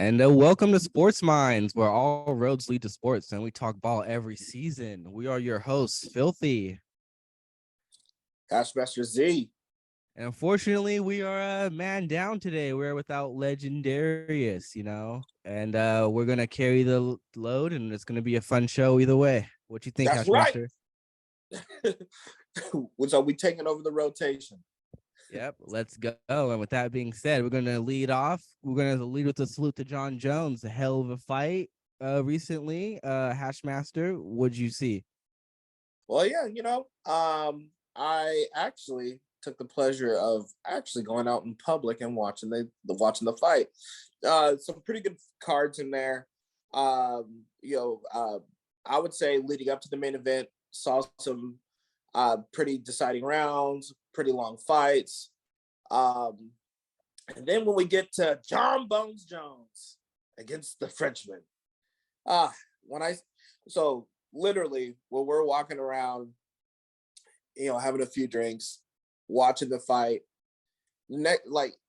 And welcome to Sports Minds, where all roads lead to sports, and we talk ball every season. We are your hosts, Philthy. Hashmaster Z. And unfortunately, we are a man down today. We're without Legendarius, and we're going to carry the load, and it's going to be a fun show either way. What you think, That's Hashmaster? Right. So we taking over the rotation. Yep, let's go. And with that being said, we're going to lead off. We're going to lead with a salute to Jon Jones. A hell of a fight recently. Hashmaster, what'd you see? Well, yeah, I actually took the pleasure of actually going out in public and watching the fight. Some pretty good cards in there. I would say leading up to the main event, saw some pretty deciding rounds, pretty long fights. And then when we get to Jon Bones Jones against the Frenchman, literally when we're walking around, having a few drinks, watching the fight, the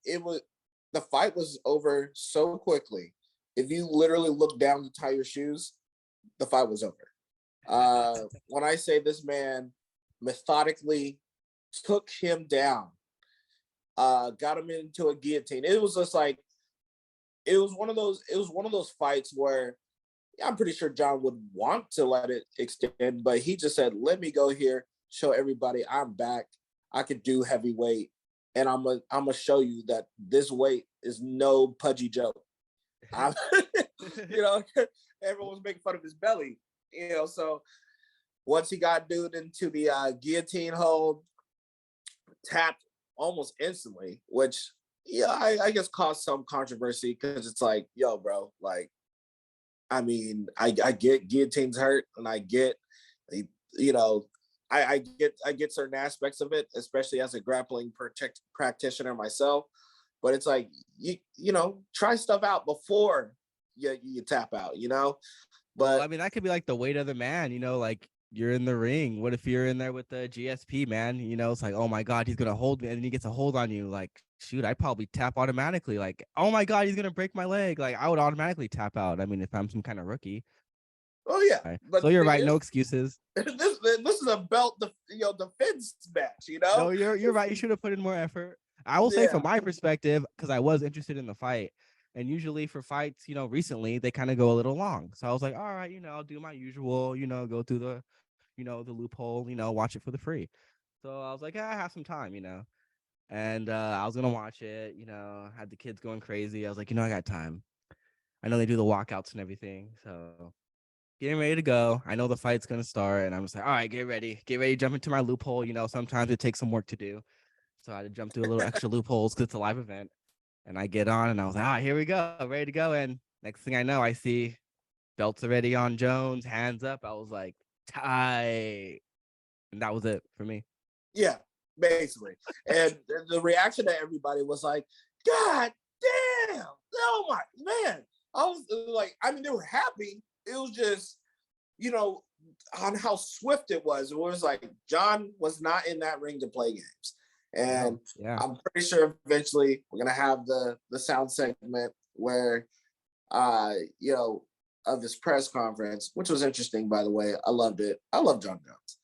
fight was over so quickly. If you literally look down to tie your shoes, the fight was over. When I say this man methodically took him down, got him into a guillotine. It was just like, it was one of those fights where I'm pretty sure Jon would want to let it extend, but he just said, let me go here, show everybody I'm back. I could do heavyweight, and I'm gonna show you that this weight is no pudgy joke. Everyone was making fun of his belly, so once he got dude into the guillotine hold, tapped almost instantly, which I guess caused some controversy because it's like, yo, bro, like, I mean, I get guillotines hurt, and I get, I get certain aspects of it, especially as a grappling practitioner myself. But it's like, try stuff out before you tap out, But well, I mean, that could be like the weight of the man, like you're in the ring. What if you're in there with the GSP, man? It's like, oh my God, he's gonna hold me, and then he gets a hold on you. Like, shoot, I probably tap automatically. Like, oh my God, he's gonna break my leg. Like, I would automatically tap out. I mean, if I'm some kind of rookie. Oh yeah, right. But so you're right. No excuses. This is a belt, defense match. No, you're right. You should have put in more effort. I will say, from my perspective, because I was interested in the fight, and usually for fights, recently they kind of go a little long. So I was like, all right, I'll do my usual, go through the, the loophole, watch it for the free. So I was like, I have some time, and I was gonna watch it, had the kids going crazy. I was like, I got time. I know they do the walkouts and everything, so getting ready to go. I know the fight's gonna start, and I'm just like, all right, get ready, jump into my loophole. Sometimes it takes some work to do, so I had to jump through a little extra loopholes because it's a live event. And I get on, and I was like, here we go, ready to go. And next thing I know, I see belts already on Jones, hands up. I was like, tight. And that was it for me. Yeah, basically. And the reaction to everybody was like, God damn. Oh my man. I was like, I mean, they were happy. It was just, on how swift it was. It was like Jon was not in that ring to play games. And I'm pretty sure eventually we're gonna have the sound segment where of his press conference, which was interesting, by the way. I loved it. I love Jon Jones.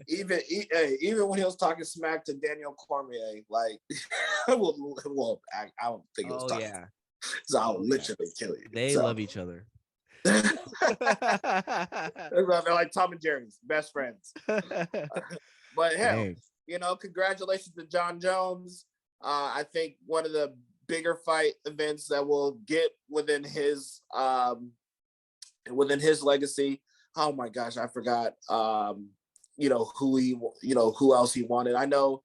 Even when he was talking smack to Daniel Cormier, like, I don't think it was talking. Yeah. So I'll literally kill you. They love each other. They're like Tom and Jerry's best friends. But hell, congratulations to Jon Jones. I think one of the bigger fight events that will get within his legacy. Oh my gosh, I forgot. Who else he wanted. I know.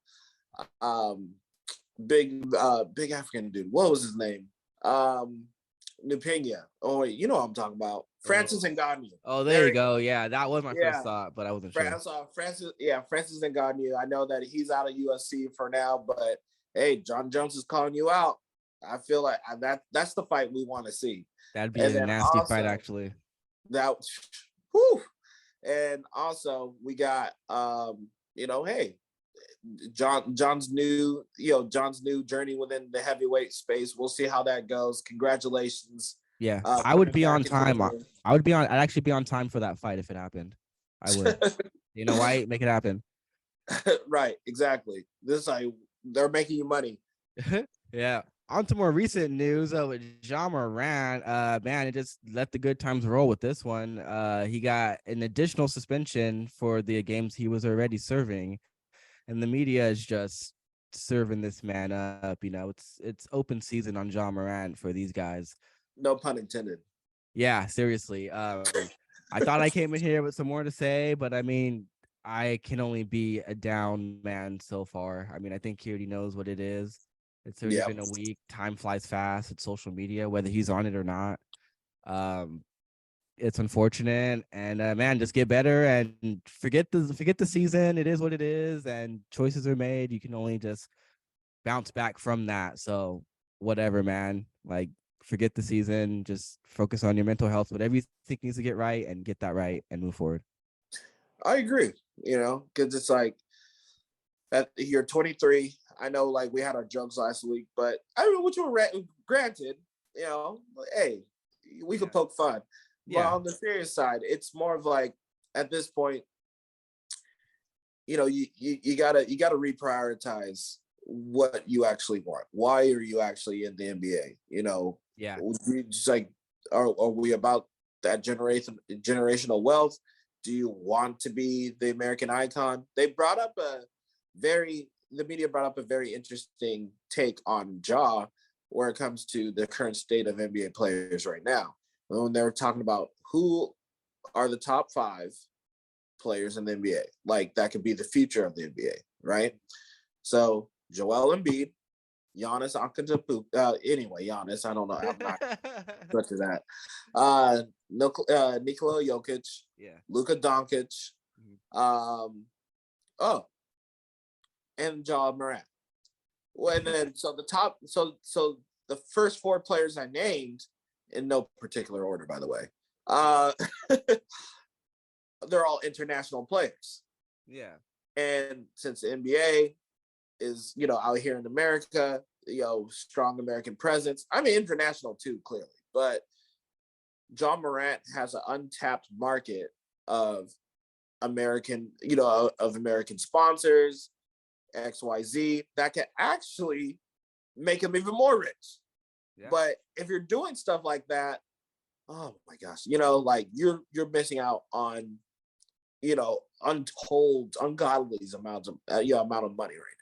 Big African dude. What was his name? Nupena. Oh, wait, you know what I'm talking about. Francis Ngannou. Oh, there you go. Yeah, that was my first thought, but I wasn't sure. Francis Ngannou. I know that he's out of UFC for now, but hey, Jon Jones is calling you out. I feel like that's the fight we want to see. That'd be a nasty fight, actually. And also we got hey, Jon's new journey within the heavyweight space. We'll see how that goes. Congratulations. Yeah, I would be on time. Champion. I'd actually be on time for that fight if it happened. I would. You know why? Make it happen. Right, exactly. This they're making you money. Yeah. On to more recent news with Jon Morant. Man, it just let the good times roll with this one. He got an additional suspension for the games he was already serving, and the media is just serving this man up. You know, it's open season on Jon Morant for these guys. No pun intended. Yeah, seriously. I thought I came in here with some more to say, but I mean, I can only be a down man so far. I mean, I think he already knows what it is. It's already been a week. Time flies fast. It's social media, whether he's on it or not. It's unfortunate, and man, just get better and forget the season. It is what it is, and choices are made. You can only just bounce back from that. So whatever, man. Like, forget the season. Just focus on your mental health. Whatever you think needs to get right, and get that right, and move forward. I agree. You know, because it's like that you're 23. I know, like, we had our jokes last week, but I mean, which were granted. You know, hey, we could poke fun. Yeah. But on the serious side, it's more of like, at this point, you know, you gotta reprioritize what you actually want. Why are you actually in the NBA? You know, just like, are we about that generational wealth? Do you want to be the American icon? The media brought up a very interesting take on Ja where it comes to the current state of NBA players right now. When they were talking about who are the top 5 players in the NBA, like that could be the future of the NBA, right? So Joel Embiid, Giannis Antetokounmpo. Anyway, Giannis, I don't know. I'm not much of that. Nikola Jokic, Luka Doncic, and Jon Morant. And then so the first 4 players I named, in no particular order, by the way, they're all international players. Yeah. And since the NBA is, you know, out here in America, you know, strong American presence. I mean, international too, clearly. But Jon Morant has an untapped market of American sponsors, XYZ, that can actually make him even more rich. Yeah. But if you're doing stuff like that, oh my gosh, you know, like you're missing out on, you know, ungodly amounts of amount of money right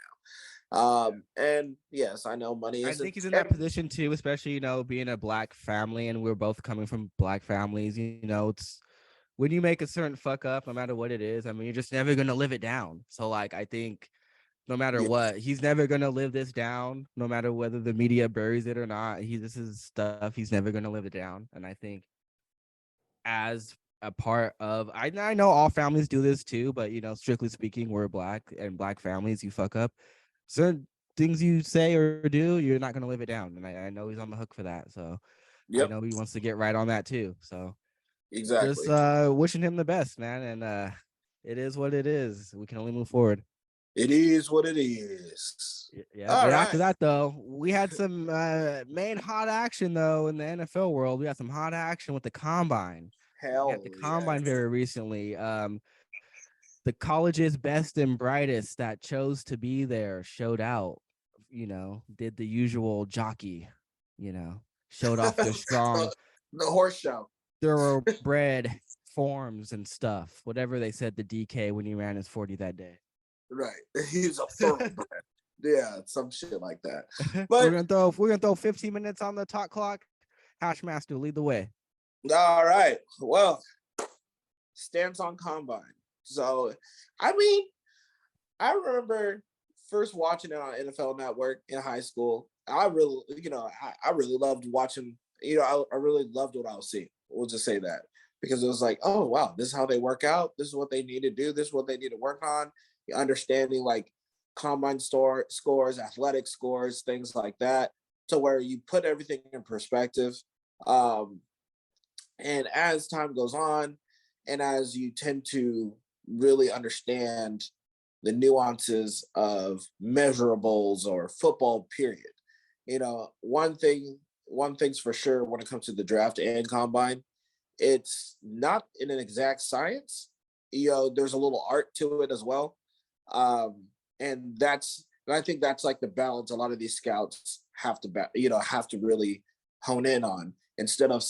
now. And yes, I know money is. I think he's in that position too, especially, you know, being a Black family, and we're both coming from Black families. You know, it's when you make a certain fuck up, no matter what it is, I mean, you're just never gonna live it down. So, like, I think no matter what, he's never gonna live this down, no matter whether the media buries it or not. This is stuff he's never gonna live it down. And I think as a part of, I know all families do this too, but, you know, strictly speaking, we're Black, and Black families, you fuck up certain things you say or do, you're not gonna live it down. And I know he's on the hook for that. So I know he wants to get right on that too. So exactly, just wishing him the best, man. And it is what it is. We can only move forward. It is what it is. Yeah. But after that, though, we had some main hot action, though, in the NFL world. We had some hot action with the combine. The combine very recently. The college's best and brightest that chose to be there showed out, you know, did the usual jockey, you know, showed off their strong the horse show, thoroughbred forms and stuff, whatever they said the DK when he ran his 40 that day. Right. He's a thoroughbred. Yeah, some shit like that. But we're gonna throw 15 minutes on the talk clock. Hashmaster, lead the way. All right. Well, stance on combine. So, I mean, I remember first watching it on NFL Network in high school. I really loved watching. You know, I really loved what I was seeing. We'll just say that, because it was like, oh wow, this is how they work out. This is what they need to do. This is what they need to work on. Understanding like combine scores, athletic scores, things like that, to where you put everything in perspective. And as time goes on, and as you tend to really understand the nuances of measurables or football, period. You know, one thing's for sure when it comes to the draft and combine, it's not in an exact science. You know, there's a little art to it as well. And I think that's like the balance a lot of these scouts have to really hone in on, instead of,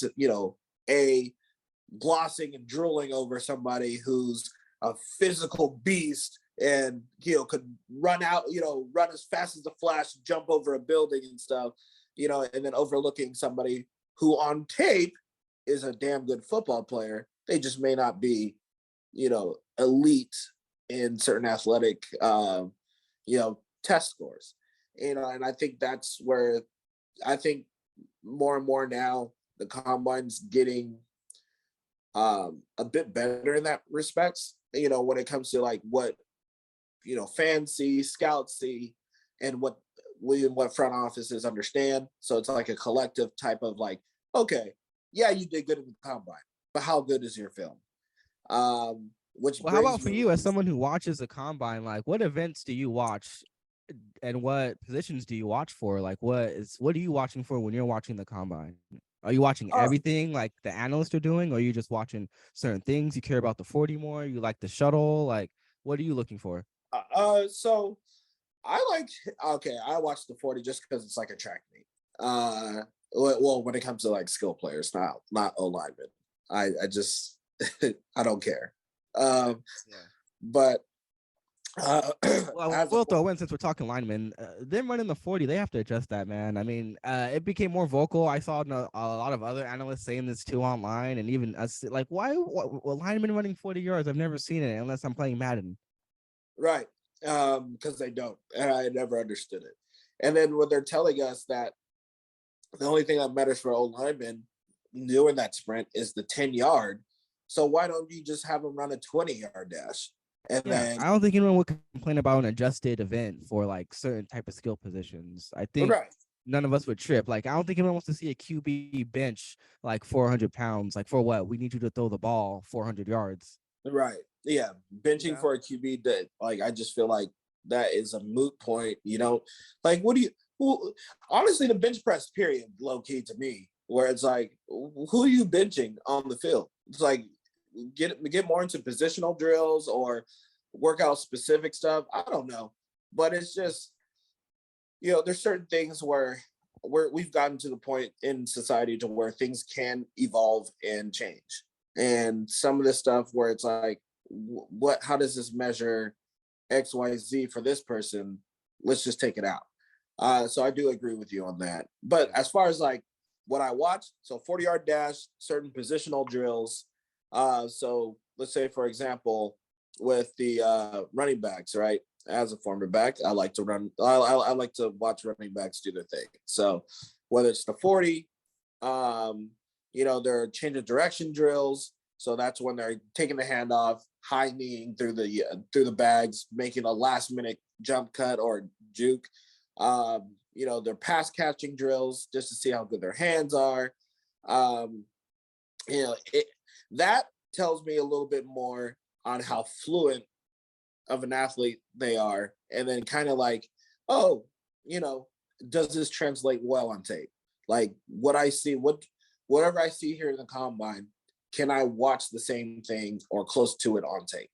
glossing and drooling over somebody who's a physical beast and, could run as fast as the flash, jump over a building and stuff, and then overlooking somebody who on tape is a damn good football player. They just may not be, elite in certain athletic, test scores. And I think that's where I think more and more now the combine's getting a bit better in that respects, when it comes to like what, fans see, scouts see, and what front offices understand. So it's like a collective type of like, okay, yeah, you did good in the combine, but how good is your film? How about for you as someone who watches the combine? Like, what events do you watch, and what positions do you watch for? Like, what are you watching for when you're watching the combine? Are you watching everything like the analysts are doing, or are you just watching certain things? You care about the 40 more? You like the shuttle? Like, what are you looking for? So I watch the 40 just because it's like a track meet. Well, when it comes to like skill players, not O linemen, I just I don't care. But we'll throw in, since we're talking linemen, them running the 40, they have to adjust that, man. I mean, it became more vocal. I saw a lot of other analysts saying this too online, and even us, like, why linemen running 40 yards? I've never seen it unless I'm playing Madden. Right, because they don't, and I never understood it. And then when they're telling us that the only thing that matters for old linemen doing that sprint is the 10-yard, so why don't you just have them run a 20-yard dash? And then I don't think anyone would complain about an adjusted event for like certain type of skill positions. I think none of us would trip. Like, I don't think anyone wants to see a QB bench like 400 pounds. Like, for what? We need you to throw the ball 400 yards. Right. Yeah. Benching for a QB, that, like, I just feel like that is a moot point. Like, honestly, the bench press period, low key to me, where it's like, who are you benching on the field? It's like, get more into positional drills or workout specific stuff. I don't know, but it's just, there's certain things where we've gotten to the point in society to where things can evolve and change. And some of this stuff where it's like, how does this measure XYZ for this person? Let's just take it out. So I do agree with you on that. But as far as like what I watch, so 40-yard dash, certain positional drills. So let's say, for example, with the running backs, right? As a former back, I like to run. I like to watch running backs do their thing. So whether it's the 40, they're change of direction drills. So that's when they're taking the handoff, high kneeing through the bags, making a last minute jump cut or juke. Their pass catching drills just to see how good their hands are. That tells me a little bit more on how fluent of an athlete they are. And then kind of like, does this translate well on tape? Like what I see, whatever I see here in the combine, can I watch the same thing or close to it on tape?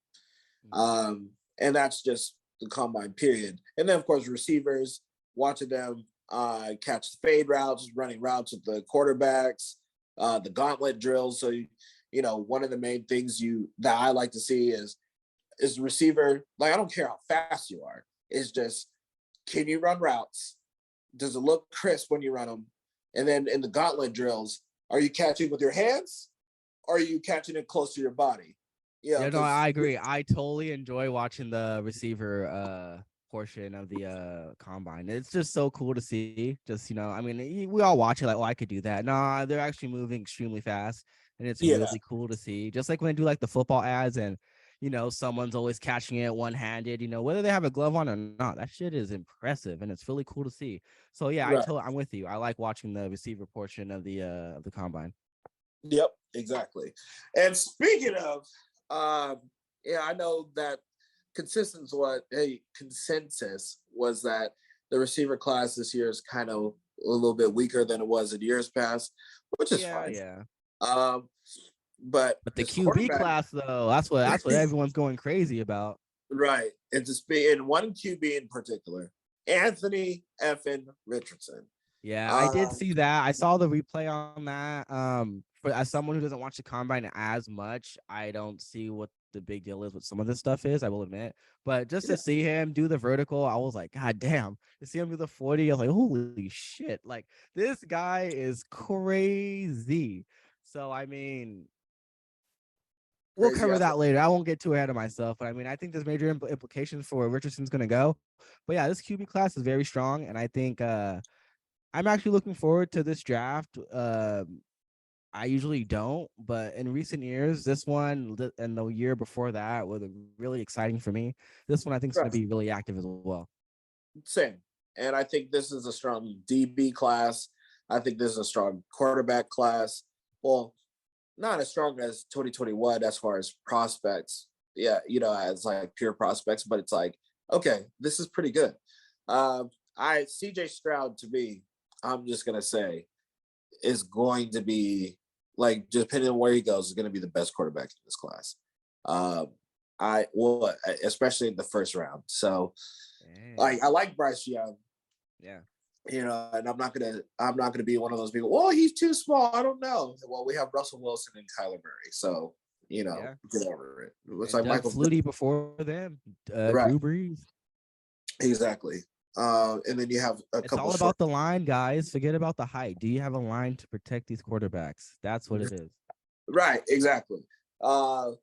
And that's just the combine period. And then of course, receivers, watching them catch the fade routes, running routes with the quarterbacks, the gauntlet drills. So, one of the main things that I like to see is the receiver. Like, I don't care how fast you are. It's just, can you run routes? Does it look crisp when you run them? And then in the gauntlet drills, are you catching with your hands? Or are you catching it close to your body? I agree. I totally enjoy watching the receiver portion of the combine. It's just so cool to see. Just, I mean, we all watch it like, oh, I could do that. Nah, they're actually moving extremely fast, and it's really cool to see. Just like when they do like the football ads, and someone's always catching it one-handed, whether they have a glove on or not. That shit is impressive, and it's really cool to see. So yeah, I'm with you. I like watching the receiver portion of the combine. Yep, exactly. And speaking of, I know that consensus was that the receiver class this year is kind of a little bit weaker than it was in years past, which is fine. Yeah. Um, but the QB class though, that's what everyone's going crazy about. Right. And in one QB in particular, Anthony effing Richardson. Yeah, I did see that. I saw the replay on that. For as someone who doesn't watch the combine as much, I don't see what the big deal is. What some of this stuff is, I will admit. But just to see him do the vertical, I was like, God damn! To see him do the 40, I was like, holy shit! Like this guy is crazy. So I mean, we'll cover that later. I won't get too ahead of myself, but I mean, I think there's major implications for where Richardson's going to go. But yeah, this QB class is very strong, and I think I'm actually looking forward to this draft. I usually don't, but in recent years, this one and the year before that were really exciting for me. This one I think is going to be really active as well. Same. And I think this is a strong DB class. I think this is a strong quarterback class. Well, not as strong as 2021 as far as prospects. Yeah, as like pure prospects, but it's like, okay, this is pretty good. CJ Stroud, to me, I'm just gonna say, is going to be, like, depending on where he goes, is going to be the best quarterback in this class. Especially in the first round. So, like, I like Bryce Young. Yeah. And I'm not gonna be one of those people. Well, he's too small. I don't know. Well, we have Russell Wilson and Kyler Murray, so get over it. It's like Doug Flutie before them, Drew Brees. Exactly. And then you have it's all about the line, guys. Forget about the height. Do you have a line to protect these quarterbacks? That's what it is. Right, exactly. But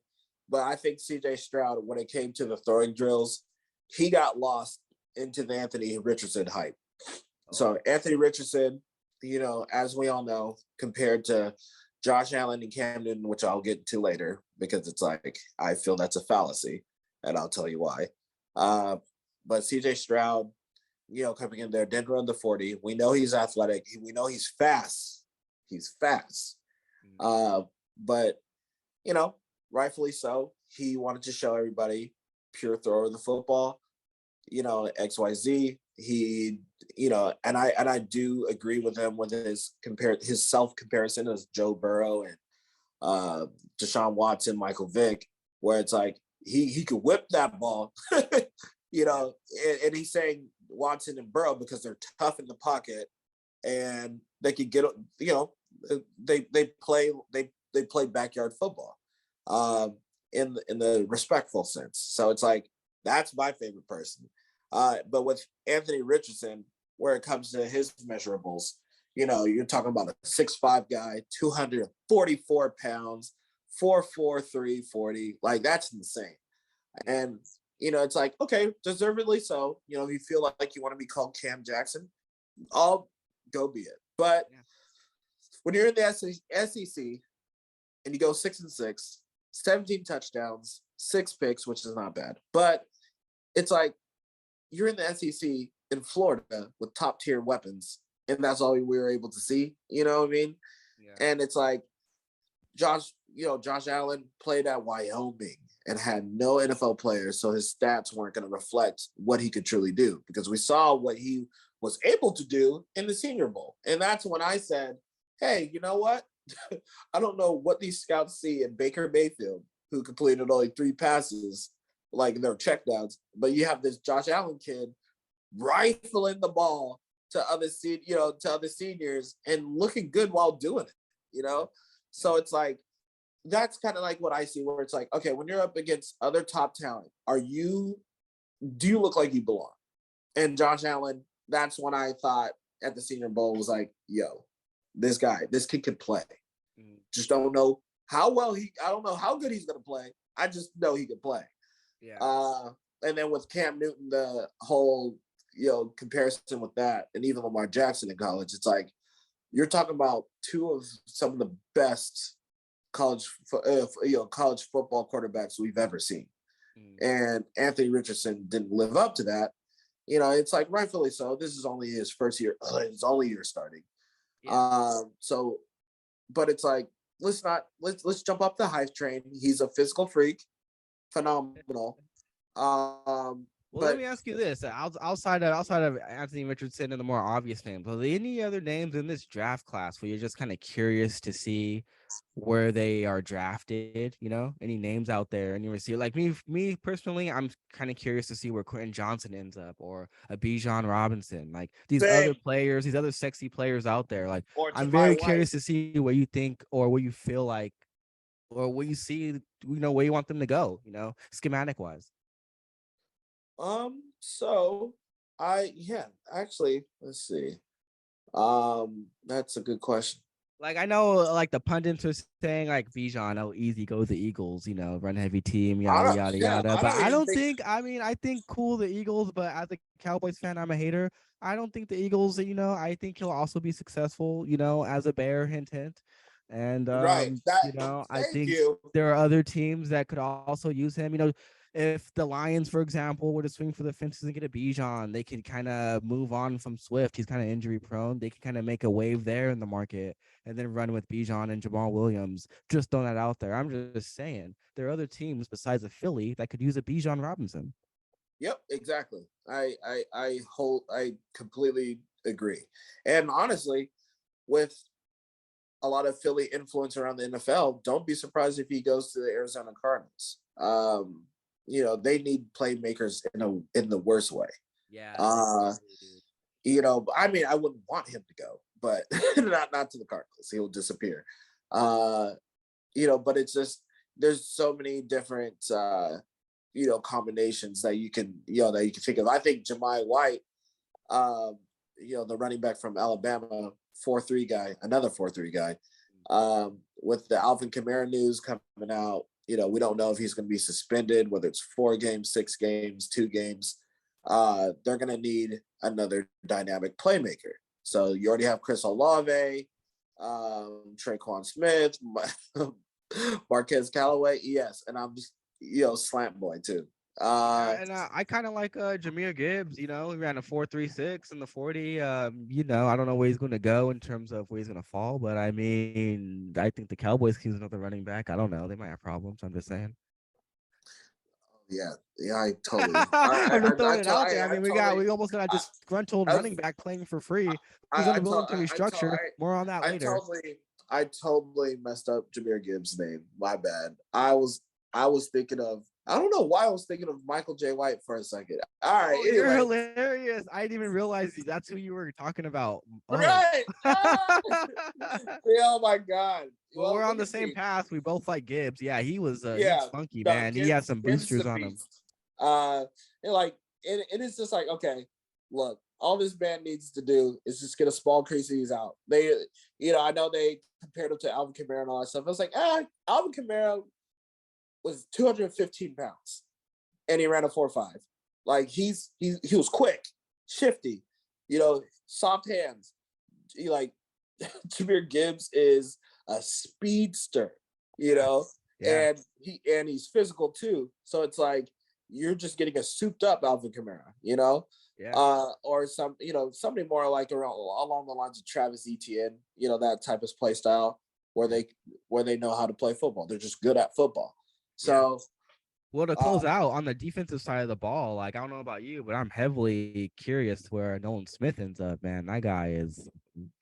I think CJ Stroud, when it came to the throwing drills, he got lost into the Anthony Richardson hype. So Anthony Richardson, as we all know, compared to Josh Allen and Cam Newton, which I'll get to later, because it's like, I feel that's a fallacy, and I'll tell you why. But CJ Stroud, coming in there, didn't run the 40. We know he's athletic. We know he's fast. But, rightfully so. He wanted to show everybody pure thrower of the football, XYZ. He, and I do agree with him with his self-comparison as Joe Burrow and Deshaun Watson, Michael Vick, where it's like he could whip that ball, and he's saying Watson and Burrow because they're tough in the pocket and they could get, they play backyard football in the respectful sense. So it's like, that's my favorite person. But with Anthony Richardson, where it comes to his measurables, you're talking about a 6'5" guy, 244 pounds, 4'4", 340. Like, that's insane. And, it's like, okay, deservedly so. If you feel like you want to be called Cam Jackson, I'll go be it. But when you're in the SEC and you go 6-6, 17 touchdowns, 6 picks, which is not bad. But it's like, you're in the SEC in Florida with top tier weapons, and that's all we were able to see. You know what I mean? Yeah. And it's like Josh Allen played at Wyoming and had no NFL players, so his stats weren't going to reflect what he could truly do, because we saw what he was able to do in the Senior Bowl. And that's when I said, hey, you know what? I don't know what these scouts see in Baker Mayfield, who completed only 3 passes, like their checkdowns, but you have this Josh Allen kid rifling the ball to other seniors and looking good while doing it, So it's like, that's kind of like what I see, where it's like, okay, when you're up against other top talent, do you look like you belong? And Josh Allen, that's when I thought at the Senior Bowl was like, yo, this kid can play. Just don't know how well I don't know how good he's going to play. I just know he can play. Yeah. And then with Cam Newton, the whole, comparison with that, and even Lamar Jackson in college, it's like, you're talking about 2 of some of the best college football quarterbacks we've ever seen. And Anthony Richardson didn't live up to that. It's like, rightfully so. This is only his first year. It's only year starting. Yeah. But it's like, let's jump up the hype train. He's a physical freak, phenomenal. Well, let But me ask you this: outside of Anthony Richardson and the more obvious names, are there any other names in this draft class where you're just kind of curious to see where they are drafted? You know, any names out there, and you see like me personally, I'm kind of curious to see where Quentin Johnson ends up, or a Bijan Robinson, like these other same, players, these other sexy players out there. Like or I'm Jemai very White. curious to see what you think or what you feel like or what you see, where you want them to go, schematic wise. So actually, let's see. That's a good question. Like I know, like the pundits are saying, like Bijan, oh, easy go the Eagles, run heavy team, I yada don't, yada yeah, yada. I But don't I even don't think. think. I mean, I think cool the Eagles, but as a Cowboys fan, I'm a hater. I don't think the Eagles. I think he'll also be successful. As a Bear, hint hint. And Right. That. I Thank think you. there are other teams that could also use him. If the Lions, for example, were to swing for the fences and get a Bijan, they could kind of move on from Swift. He's kind of injury prone. They could kind of make a wave there in the market and then run with Bijan and Jamal Williams. Just throwing that out there. I'm just saying there are other teams besides the Philly that could use a Bijan Robinson. Yep, exactly. I completely agree. And honestly, with a lot of Philly influence around the NFL, don't be surprised if he goes to the Arizona Cardinals. They need playmakers in the worst way. Yeah. Uh, I mean, I wouldn't want him to go, but not to the Cardinals. He'll disappear. But it's just there's so many different combinations that you can think of. I think Jemai White, the running back from Alabama, 4-3 guy, another 4-3 guy, with the Alvin Kamara news coming out, we don't know if he's going to be suspended, whether it's 4 games, 6 games, 2 games. They're going to need another dynamic playmaker. So you already have Chris Olave, Traquan Smith, Marquez Callaway. Yes. And I'm just, slant boy too. And I kind of like Jahmyr Gibbs. He ran a 4.36 in the 40. I don't know where he's going to go in terms of where he's going to fall, but I mean, I think the Cowboys can use another running back. I don't know. They might have problems. I'm just saying. Yeah, I totally. I'm just throwing it out there. I I mean, totally, we almost got a disgruntled running back playing for free who's I, unwilling to restructure. More on that later. I totally messed up Jahmyr Gibbs' name. My bad. I was thinking of. I don't know why I was thinking of Michael J. White for a second. All right, anyway. You're hilarious. I didn't even realize that's who you were talking about. Oh. Right. Oh my God. Well, we're on the same path. We both like Gibbs. Yeah, he was he's funky, man. Gibbs, he had some boosters on him. It is just like, okay, look, all this band needs to do is just get a small creases out. They, I know they compared him to Alvin Kamara and all that stuff. I was like, Alvin Kamara was 215 pounds and he ran a 4.5. Like he was quick, shifty, soft hands. Jahmyr Gibbs is a speedster, yeah. and he's physical too. So it's like you're just getting a souped up Alvin Kamara, or somebody more like along the lines of Travis Etienne, that type of play style where they know how to play football. They're just good at football. So, well, to close out on the defensive side of the ball, like I don't know about you, but I'm heavily curious where Nolan Smith ends up. Man, that guy is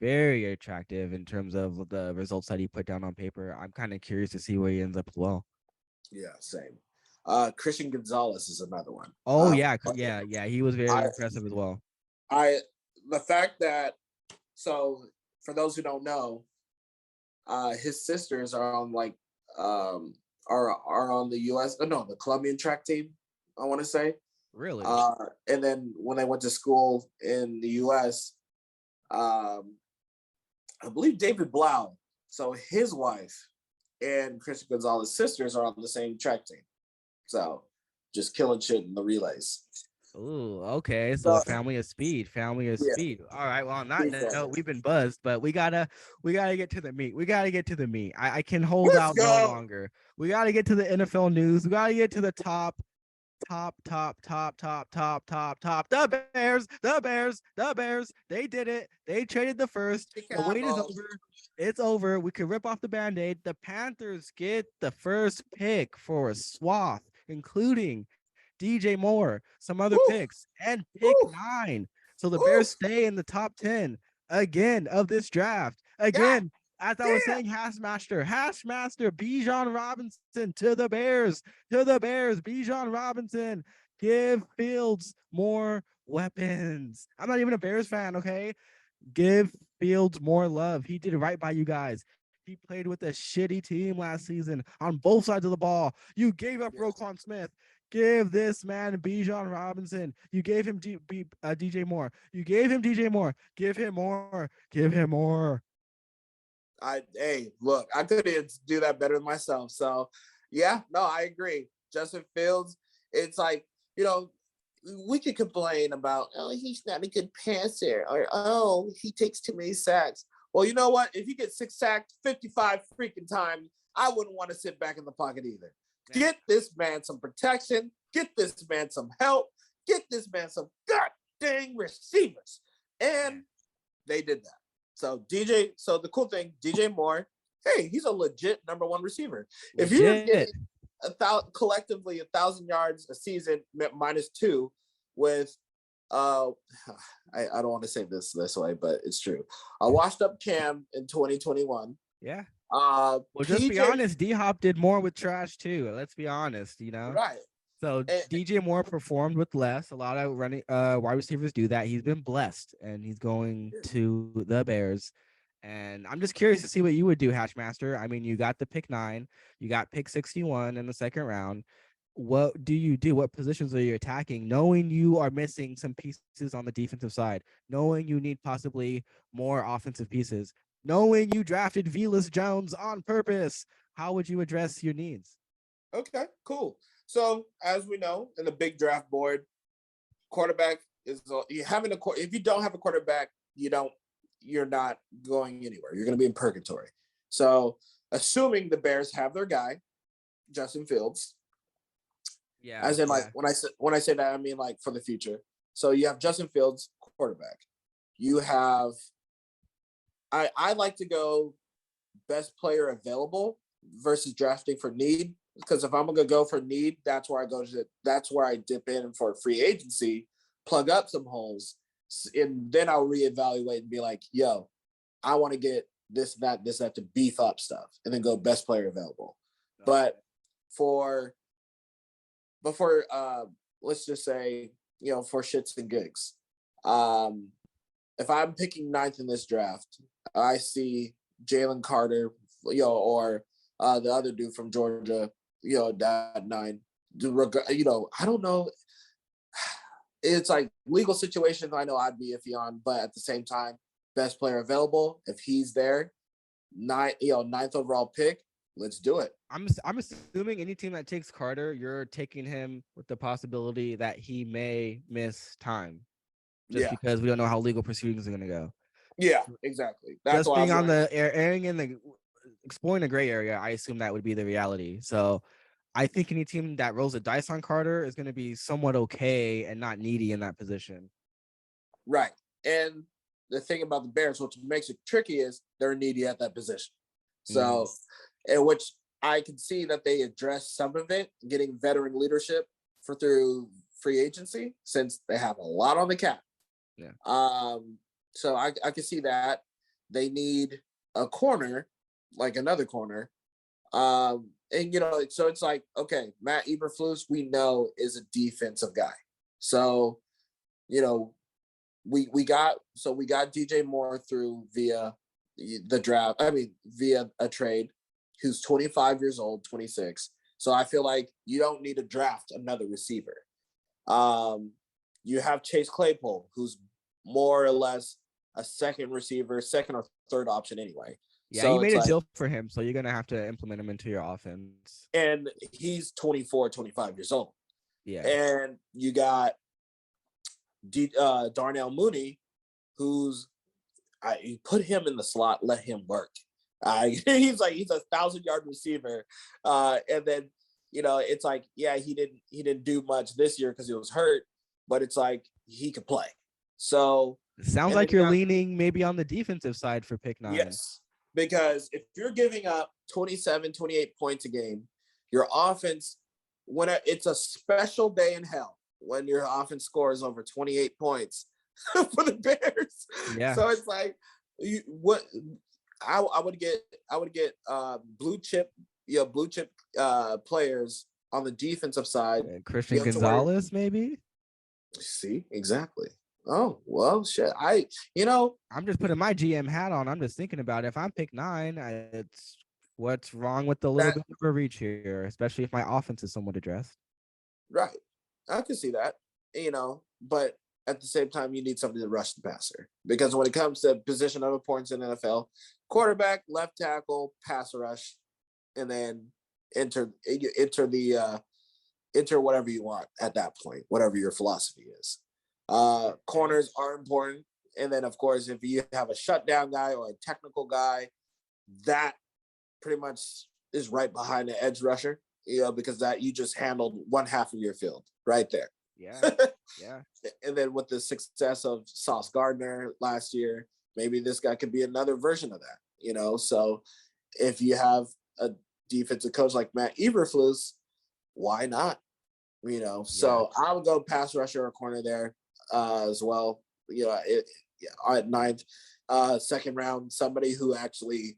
very attractive in terms of the results that he put down on paper. I'm kind of curious to see where he ends up as well. Yeah, same. Christian Gonzalez is another one. Oh yeah, he was very impressive as well. The fact that, so for those who don't know, his sisters are on are on the the Colombian track team, I want to say. Really? And then when they went to school in the US, I believe David Blau, so his wife and Christian Gonzalez's sisters are on the same track team. So just killing shit in the relays. Ooh, okay. So family of speed. All right. Well, on that note, we've been buzzed, but we gotta get to the meat. I can hold out no longer. We gotta get to the NFL news. We gotta get to the top. The Bears. They did it. They traded the first. The wait is over. It's over. We could rip off the Band-Aid. The Panthers get the first pick for a swath, including DJ Moore, some other Woo, picks, and pick woo, 9. So the woo. Bears stay in the top 10 again of this draft. God Again, as I was damn. saying, Hashmaster, Bijan Robinson to the Bears, Bijan Robinson. Give Fields more weapons. I'm not even a Bears fan, okay? Give Fields more love. He did right by you guys. He played with a shitty team last season on both sides of the ball. You gave up Yes. Roquan Smith. Give this man Bijan Robinson. You gave him DJ Moore. You gave him DJ Moore. Give him more. Give him more. Hey, look, I couldn't do that better than myself. So, yeah, no, I agree. Justin Fields, it's like, we could complain about, oh, he's not a good passer, or oh, he takes too many sacks. Well, you know what? If he gets 6 sacks 55 freaking times, I wouldn't want to sit back in the pocket either. Yeah. Get this man some protection. Get this man some help. Get this man some god dang receivers. And they did that. So the cool thing, DJ Moore, hey, he's a legit number 1 receiver. If you're getting collectively 1,000 yards a season -2 with I don't want to say this way, but it's true. A washed up Cam in 2021. Yeah. Well, just be honest, D-Hop did more with trash too. Let's be honest, Right. So DJ Moore performed with less. A lot of running wide receivers do that. He's been blessed, and he's going to the Bears. And I'm just curious to see what you would do, Hashmaster. I mean, you got the pick 9, you got pick 61 in the second round. What do you do? What positions are you attacking, knowing you are missing some pieces on the defensive side, knowing you need possibly more offensive pieces, knowing you drafted Velus Jones on purpose? How would you address your needs? Okay, cool. So as we know, in the big draft board, quarterback is if you don't have a quarterback, you're not going anywhere. You're going to be in purgatory. So assuming the Bears have their guy, Justin Fields. Yeah. As in, like, when I say that, I mean like for the future. So you have Justin Fields, quarterback. You have I like to go best player available versus drafting for need. Because if I'm gonna go for need, that's where I dip in for free agency, plug up some holes, and then I'll reevaluate and be like, yo, I want to get this, that to beef up stuff, and then go best player available. But for let's just say, for shits and gigs, if I'm picking 9th in this draft, I see Jalen Carter, or the other dude from Georgia, that 9. I don't know. It's like legal situations I know I'd be iffy on, but at the same time, best player available, if he's there, 9th overall pick, let's do it. I'm assuming any team that takes Carter, you're taking him with the possibility that he may miss time, just because we don't know how legal proceedings are going to go. Yeah, exactly. That's just being on the airing in the exploring the gray area, I assume that would be the reality. So I think any team that rolls the dice on Carter is going to be somewhat okay and not needy in that position. Right. And the thing about the Bears, which makes it tricky, is they're needy at that position. So, in which I can see that they address some of it, getting veteran leadership through free agency, since they have a lot on the cap. Yeah. So I can see that they need a corner, like another corner. And, so it's like, okay, Matt Eberflus, we know, is a defensive guy. So, we got DJ Moore via the draft. I mean, via a trade, who's 25 years old, 26. So I feel like you don't need to draft another receiver. You have Chase Claypool, who's more or less a second or third option anyway. Yeah, so you made a deal for him, so you're going to have to implement him into your offense. And he's 24, 25 years old. Yeah. And you got Darnell Mooney, who's you put him in the slot, let him work. He's a 1,000-yard receiver. And then, it's like, yeah, he didn't do much this year because he was hurt, but it's like he could play. So it sounds like you're leaning maybe on the defensive side for pick 9. Yes, because if you're giving up 27, 28 points a game, your offense it's a special day in hell when your offense scores over 28 points for the Bears. Yeah. So it's like I would get blue chip players on the defensive side. Christian Gonzalez, maybe. See, exactly. Oh well, shit. I'm just putting my GM hat on. I'm just thinking about it. If I'm pick 9, it's what's wrong with the little bit of a reach here, especially if my offense is somewhat addressed. Right, I can see that. But at the same time, you need somebody to rush the passer, because when it comes to position of importance in NFL, quarterback, left tackle, pass rush, and then enter whatever you want at that point, whatever your philosophy is. Corners are important. And then, of course, if you have a shutdown guy or a technical guy, that pretty much is right behind the edge rusher, because that you just handled one half of your field right there. Yeah. Yeah. And then with the success of Sauce Gardner last year, maybe this guy could be another version of that, So if you have a defensive coach like Matt Eberflus, why not? So I would go pass rusher or corner there as well. At 9th, second round, somebody who actually,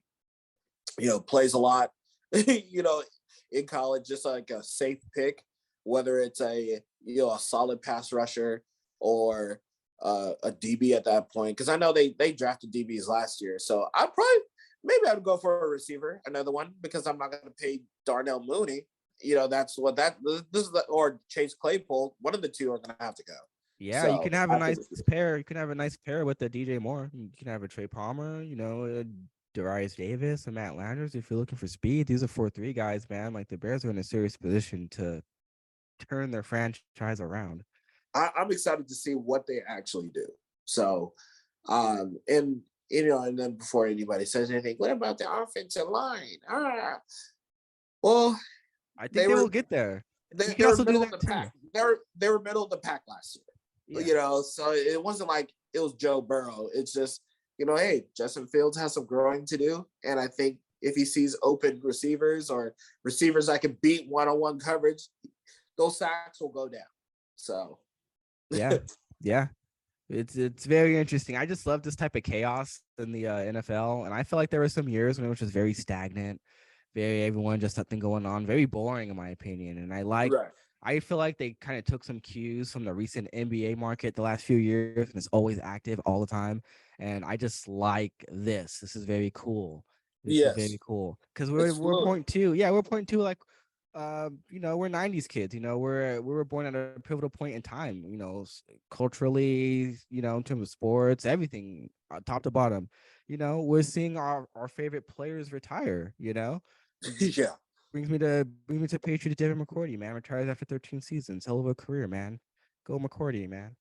plays a lot, in college, just like a safe pick, whether it's a solid pass rusher or a DB at that point. Because I know they drafted DBs last year, so I'd go for a receiver, another one, because I'm not going to pay Darnell Mooney. That's what or Chase Claypool. One of the two are going to have to go. Yeah, so, you can have a nice pair. You can have a nice pair with the DJ Moore. You can have a Trey Palmer, Darius Davis and Matt Landers. If you're looking for speed, these are 4-3 guys, man. Like, the Bears are in a serious position to turn their franchise around. I'm excited to see what they actually do. So, and then before anybody says anything, what about the offensive line? Well, I think they will get there. They were middle of the pack. They were middle of the pack last year. Yeah. So it wasn't like it was Joe Burrow. It's just, hey, Justin Fields has some growing to do. And I think if he sees open receivers or receivers that can beat one-on-one coverage, those sacks will go down. So yeah. It's very interesting. I just love this type of chaos in the NFL. And I feel like there were some years when it was just very stagnant. Everyone just nothing going on, very boring in my opinion. And I feel like they kind of took some cues from the recent NBA market the last few years, and it's always active all the time. And I just like this. This is very cool. This is very cool because we're 0.2. Yeah, we're 0.2. Like, we're 90s kids. We were born at a pivotal point in time. Culturally, in terms of sports, everything, top to bottom. We're seeing our favorite players retire. Yeah. Brings me to Patriots. Devin McCourty, man, retires after 13 seasons. Hell of a career, man. Go McCourty, man.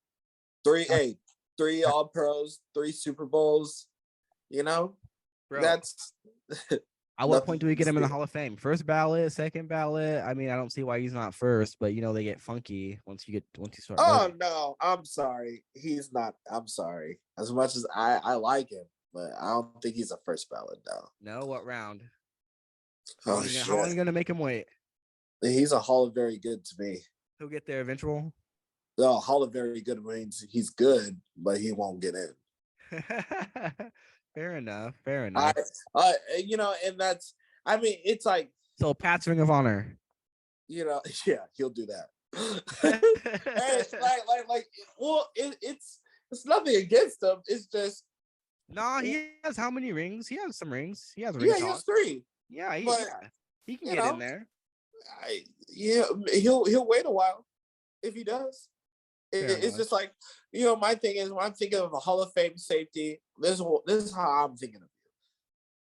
3 All Pros, 3 Super Bowls. Bro, that's. At what point do we get him in the Hall of Fame? First ballot, second ballot? I mean, I don't see why he's not first, but they get funky once you start. Oh no, I'm sorry, he's not. I'm sorry. As much as I like him, but I don't think he's a first ballot though. No, what round? How long are you gonna make him wait? He's a Hall of Very Good to me. He'll get there eventual. No, Hall of Very Good means he's good, but he won't get in. Fair enough. And that's. I mean, it's like so. Pat's Ring of Honor. Yeah, he'll do that. It's nothing against him. It's just. No, he has how many rings? He has some rings. He has rings. Yeah, he has 3. Yeah, he can get in there. He'll wait a while if he does. It's just like, my thing is when I'm thinking of a Hall of Fame safety, this is how I'm thinking of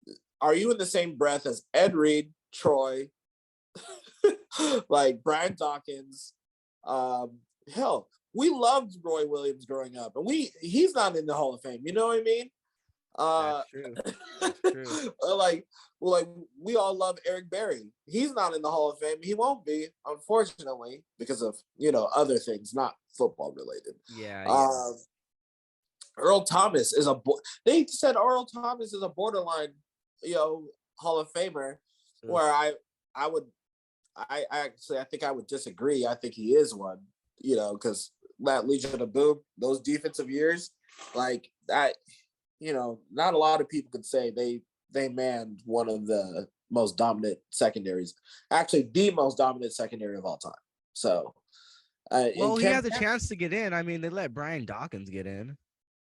you. Are you in the same breath as Ed Reed, Troy, like Brian Dawkins? Hell, we loved Roy Williams growing up, and he's not in the Hall of Fame. You know what I mean? That's true. That's true. like we all love Eric Berry. He's not in the Hall of Fame. He won't be, unfortunately, because of other things, not football related. Yeah. Earl Thomas is they said Earl Thomas is a borderline, Hall of Famer, where I I think I would disagree. I think he is one, because that Legion of Boom, those defensive years, like that, not a lot of people could say they manned one of the most dominant secondaries, actually the most dominant secondary of all time. So, well, he had the chance to get in. I mean, they let Brian Dawkins get in.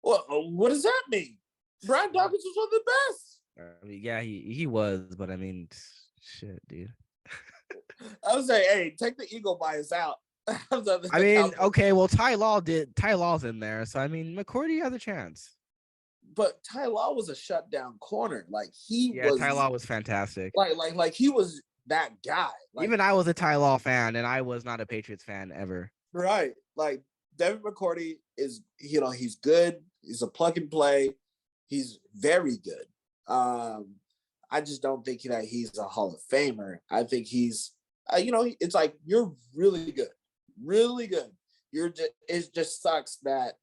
Well, what does that mean? Brian Dawkins was one of the best. I mean, yeah, he was, but I mean, shit, dude. I was saying, hey, take the ego bias out. I mean, okay, well, Ty Law's in there, so I mean, McCourty had a chance. But Ty Law was a shutdown corner. Like Ty Law was fantastic. Like he was that guy. Like, even I was a Ty Law fan, and I was not a Patriots fan ever. Right. Like Devin McCourty is, he's good. He's a plug and play. He's very good. I just don't think that he's a Hall of Famer. I think he's, it's like, you're really good, really good. It just sucks that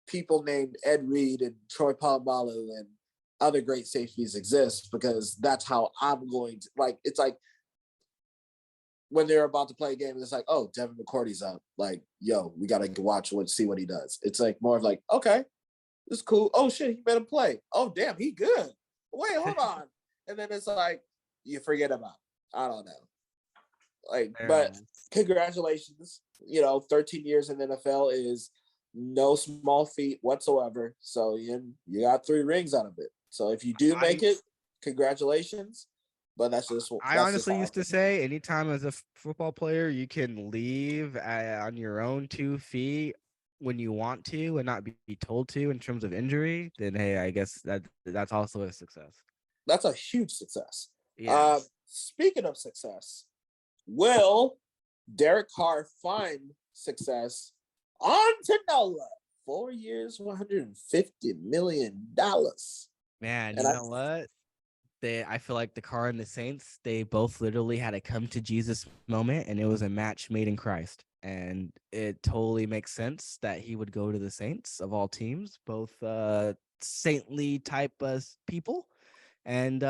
people named Ed Reed and Troy Polamalu and other great safeties exist, because that's how I'm going to, like, it's like when they're about to play a game and it's like, oh, Devin McCourty's up. Like, yo, we got to watch see what he does. It's like more of like, okay, this is cool. Oh shit, he made him play. Oh damn, he good. Wait, hold on. And then it's like, you forget about it. I don't know. Like, but congratulations. 13 years in the NFL is no small feat whatsoever. So you got 3 rings out of it. So if you do make it, congratulations. But that's just what I honestly used to say. Anytime as a football player, you can leave on your own 2 feet when you want to and not be told to in terms of injury, then hey, I guess that's also a success. That's a huge success. Yeah. Speaking of success, will Derek Carr find success on Tanola? 4 years, $150 million. Man, you know what? I feel like the Carr and the Saints, they both literally had a come to Jesus moment, and it was a match made in Christ. And it totally makes sense that he would go to the Saints of all teams, both saintly type people. And,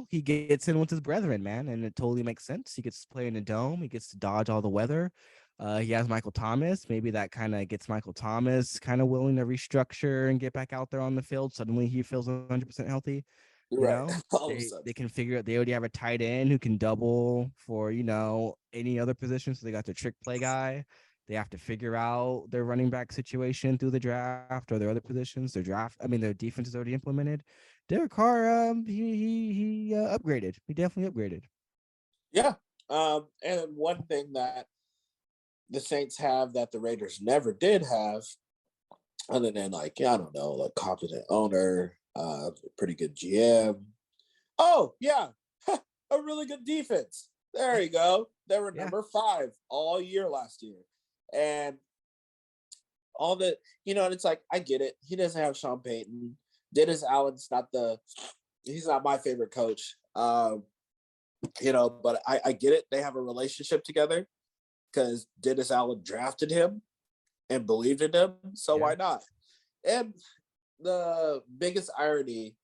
he gets in with his brethren, man, and it totally makes sense. He gets to play in a dome. He gets to dodge all the weather. He has Michael Thomas. Maybe that kind of gets Michael Thomas kind of willing to restructure and get back out there on the field. Suddenly he feels 100% healthy. They can figure out, they already have a tight end who can double for, any other position. So they got their trick play guy. They have to figure out their running back situation through the draft or their other positions. Their defense is already implemented. Derek Carr, he upgraded. He definitely upgraded. Yeah. And one thing that the Saints have that the Raiders never did have, other than a competent owner, pretty good GM. Oh yeah, a really good defense. There you go. They were number 5 all year last year, and all the and it's like, I get it. He doesn't have Sean Payton. Dennis Allen's he's not my favorite coach. But I get it. They have a relationship together because Dennis Allen drafted him and believed in him. So why not? And the biggest irony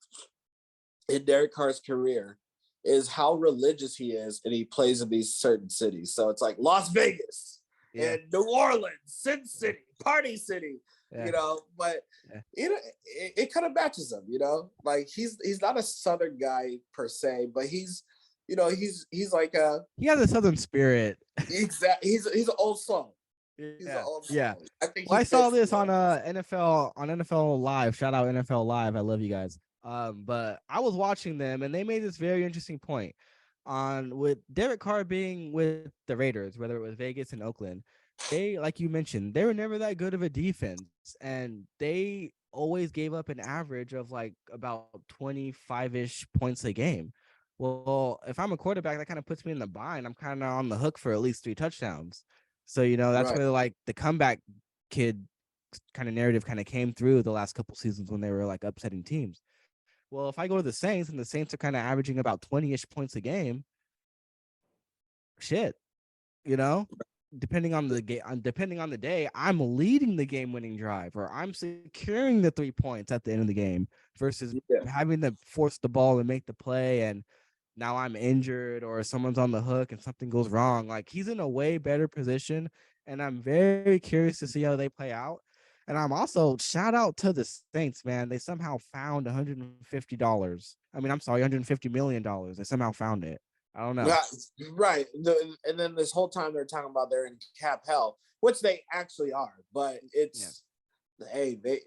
in Derek Carr's career is how religious he is, and he plays in these certain cities. So it's like Las Vegas and New Orleans, Sin City, Party City, but it kind of matches him, like he's not a Southern guy per se, but he's like he has a Southern spirit. Exactly. He's an old soul. Yeah. I saw this on NFL Live. Shout out NFL Live. I love you guys. But I was watching them, and they made this very interesting point on with Derek Carr being with the Raiders, whether it was Vegas and Oakland. They, like you mentioned, they were never that good of a defense, and they always gave up an average of like about 25-ish points a game. Well, if I'm a quarterback, that kind of puts me in the bind. I'm kind of on the hook for at least 3 touchdowns. So, that's where like the comeback kid kind of narrative kind of came through the last couple seasons when they were like upsetting teams. Well, if I go to the Saints and the Saints are kind of averaging about 20-ish points a game, shit, depending on the day, I'm leading the game-winning drive, or I'm securing the 3 points at the end of the game versus having to force the ball and make the play. And now I'm injured or someone's on the hook and something goes wrong. Like he's in a way better position, and I'm very curious to see how they play out. And I'm also shout out to the Saints, man. They somehow found $150. I mean, I'm sorry, $150 million. They somehow found it. I don't know. Yeah, right. And then this whole time they're talking about they're in cap hell, which they actually are. But it's hey, they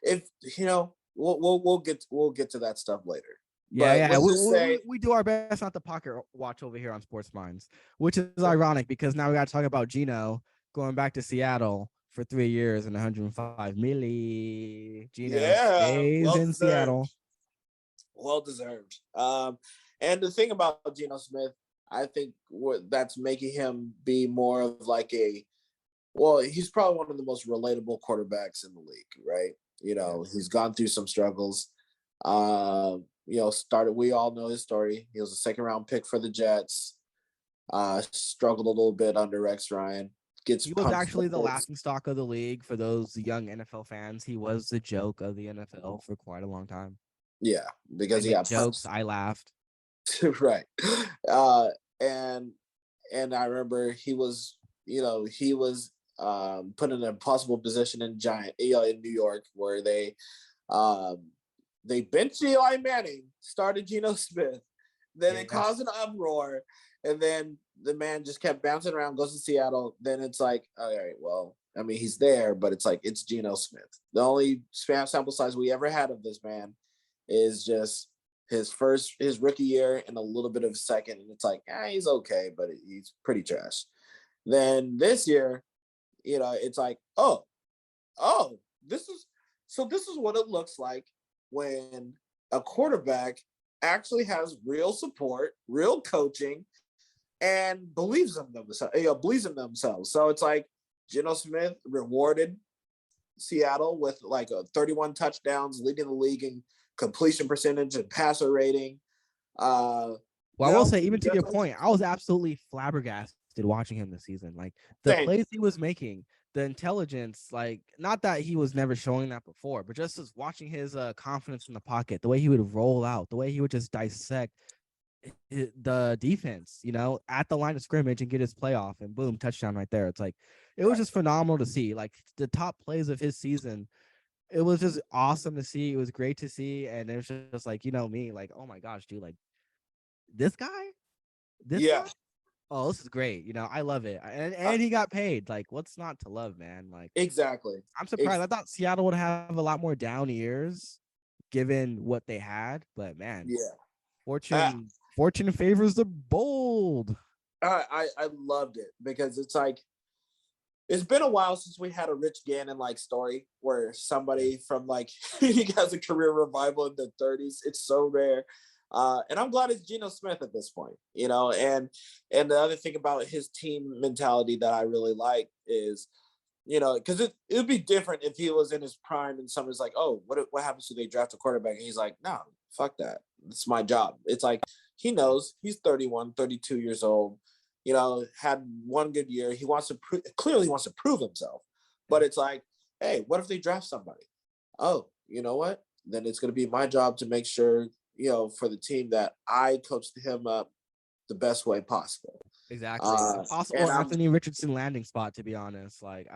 if you know we'll get to that stuff later. But Yeah. let's just say We do our best not to pocket watch over here on Sports Minds, which is ironic because now we got to talk about Geno going back to Seattle for 3 years and 105 milli. Geno yeah, stays well in deserved. Seattle. Well deserved. And the thing about Geno Smith, I think that's making him be more of like he's probably one of the most relatable quarterbacks in the league, right? You know, he's gone through some struggles. We all know his story. He was a second round pick for the Jets. Struggled a little bit under Rex Ryan. He was actually the laughing stock of the league for those young NFL fans. He was the joke of the NFL for quite a long time. Yeah, because he got jokes. I laughed. Right. And I remember he was put in an impossible position in in New York where they benched Eli Manning, started Geno Smith, then it caused an uproar, and then the man just kept bouncing around, goes to Seattle. Then it's like, all right, well, I mean, he's there, but it's like it's Geno Smith. The only sample size we ever had of this man is just his rookie year and a little bit of second, and it's like, he's okay, but he's pretty trash. Then this year, it's like, this is what it looks like when a quarterback actually has real support, real coaching, and believes in themselves. So it's like Geno Smith rewarded Seattle with like 31 touchdowns, leading the league in completion percentage and passer rating. I will say, even to your point, I was absolutely flabbergasted watching him this season. Like the plays he was making, the intelligence, like not that he was never showing that before, but just as watching his confidence in the pocket, the way he would roll out, the way he would just dissect the defense, at the line of scrimmage and get his playoff and boom, touchdown right there. It's like, it was just phenomenal to see. Like the top plays of his season, it was just awesome to see. It was great to see. And it was just like, me, like, oh my gosh, dude, like this guy, guy? Oh, this is great. I love it. And he got paid. Like, what's not to love, man? Like, exactly. I'm surprised. I thought Seattle would have a lot more down years given what they had, but man, fortune favors the bold. I loved it because it's like, it's been a while since we had a Rich Gannon like story where somebody from like he has a career revival in the 30s. It's so rare. And I'm glad it's Geno Smith at this point, and the other thing about his team mentality that I really like is, because it would be different if he was in his prime and someone's like, oh, what happens if they draft a quarterback? And he's like, no, fuck that. It's my job. It's like, he knows he's 31, 32 years old, had one good year. He clearly wants to prove himself, but it's like, hey, what if they draft somebody? Oh, you know what? Then it's going to be my job to make sure, for the team that I coached him up the best way possible. Exactly. Possible Anthony Richardson landing spot, to be honest. Like,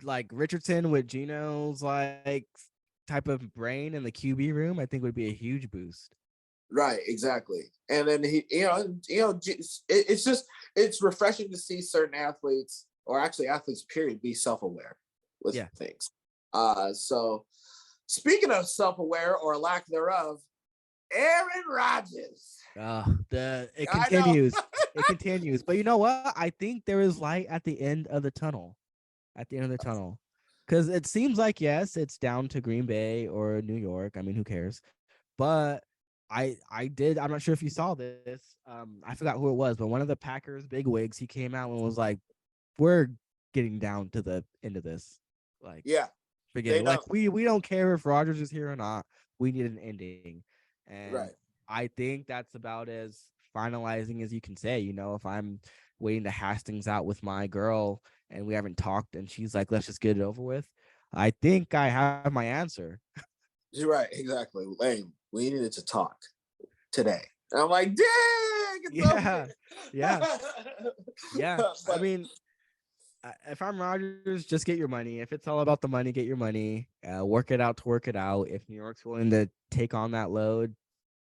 like Richardson with Geno's like type of brain in the QB room, I think would be a huge boost. Right, exactly. And then it's refreshing to see certain athletes, or actually athletes period, be self-aware with things. So speaking of self-aware or lack thereof, Aaron Rodgers. It continues. It continues. But you know what? I think there is light at the end of the tunnel. Because it seems like, yes, it's down to Green Bay or New York. I mean, who cares? But I'm not sure if you saw this. I forgot who it was, but one of the Packers bigwigs, he came out and was like, we're getting down to the end of this. Like, forget it. Like, we don't care if Rodgers is here or not. We need an ending. And I think that's about as finalizing as you can say. If I'm waiting to hash things out with my girl and we haven't talked and she's like, let's just get it over with, I think I have my answer. You're right. Exactly. Lane, we needed to talk today. And I'm like, dang, it's over. Yeah. I mean, if I'm Rodgers, just get your money. If it's all about the money, get your money. Work it out to work it out. If New York's willing to take on that load,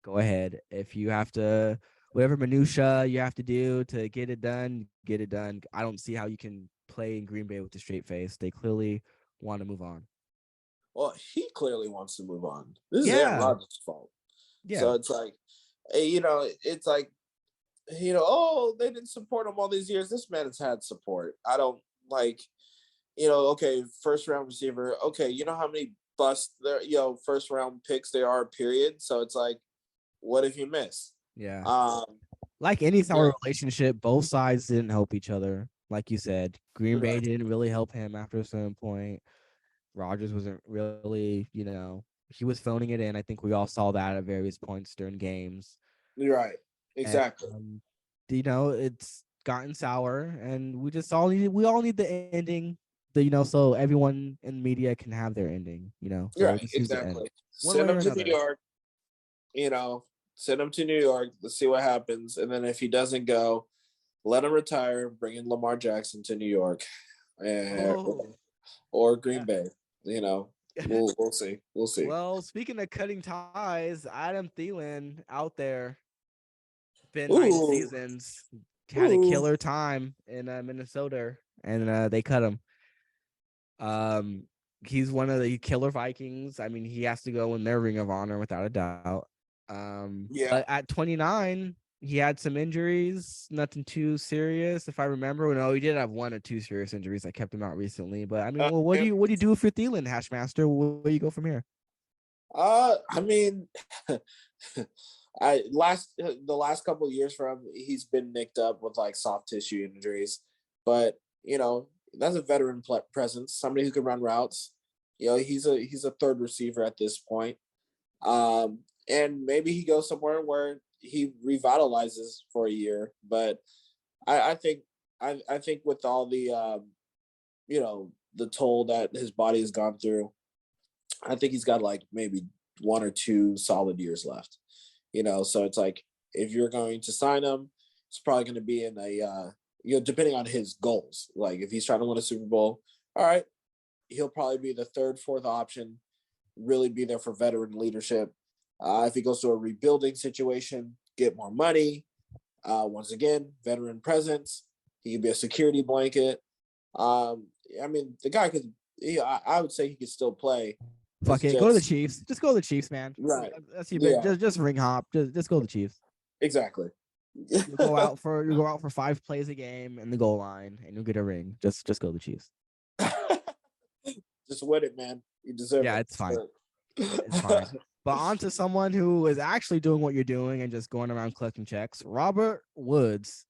go ahead. If you have to, whatever minutia you have to do to get it done, get it done. I don't see how you can play in Green Bay with a straight face. They clearly want to move on. Well, he clearly wants to move on. This is Yeah. Aaron Rodgers' fault. Yeah. So it's like, it's like, oh, they didn't support him all these years. This man has had support. I don't like, okay, first round receiver. Okay, you know how many bust there, first round picks there are, period. So it's like, what if you miss? Yeah. Like any sort of relationship, both sides didn't help each other. Like you said, Green Bay didn't really help him after a certain point. Rodgers wasn't really, he was phoning it in. I think we all saw that at various points during games. You're right. Exactly. And, it's gotten sour, and we all need the ending. So everyone in media can have their ending. So right. Exactly. Send them to New York. Send him to New York. Let's see what happens. And then if he doesn't go, let him retire. Bring in Lamar Jackson to New York, or Green Bay. We'll see. We'll see. Well, speaking of cutting ties, Adam Thielen out there. Been 9 seasons. Had a killer time in Minnesota, and they cut him. He's one of the killer Vikings. I mean, he has to go in their Ring of Honor without a doubt. But at 29, he had some injuries, nothing too serious, if I remember. No, he did have 1 or 2 serious injuries that kept him out recently. But I mean, what do you do for Thielen, Hashmaster? Where do you go from here? I mean, the last couple of years for him, he's been nicked up with like soft tissue injuries, but that's a veteran presence, somebody who can run routes. He's a third receiver at this point. And maybe he goes somewhere where he revitalizes for a year. But I think with all the the toll that his body has gone through, I think he's got like maybe 1 or 2 solid years left. So it's like, if you're going to sign him, it's probably going to be in a depending on his goals. Like if he's trying to win a Super Bowl, all right, he'll probably be the 3rd, 4th option, really be there for veteran leadership. If he goes to a rebuilding situation, get more money. Once again, veteran presence. He could be a security blanket. I mean, the guy could. I would say he could still play. Fuck it, go to the Chiefs. Just go to the Chiefs, man. Right. That's even just ring hop. Just go to the Chiefs. Exactly. You go out for 5 plays a game in the goal line, and you'll get a ring. Just go to the Chiefs. Just win it, man. You deserve it. Yeah, it's fine. It's fine. But on to someone who is actually doing what you're doing and just going around collecting checks. Robert Woods,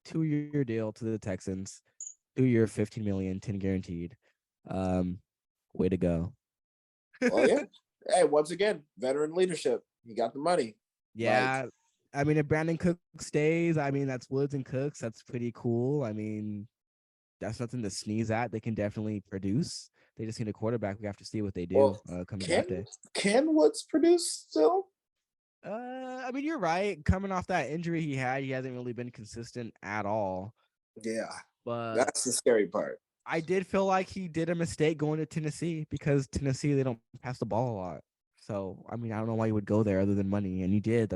2-year deal to the Texans, 2-year, $15 million, 10 guaranteed. Way to go. Well, yeah. Hey, once again, veteran leadership. You got the money. Yeah. I mean, if Brandon Cooks stays, I mean, that's Woods and Cooks. That's pretty cool. I mean, that's nothing to sneeze at. They can definitely produce. They just need a quarterback. We have to see what they do coming that day. Can Woods produce still? I mean, you're right. Coming off that injury he hasn't really been consistent at all. Yeah. But that's the scary part. I did feel like he did a mistake going to Tennessee, because Tennessee, they don't pass the ball a lot. So, I mean, I don't know why you would go there other than money, and you did.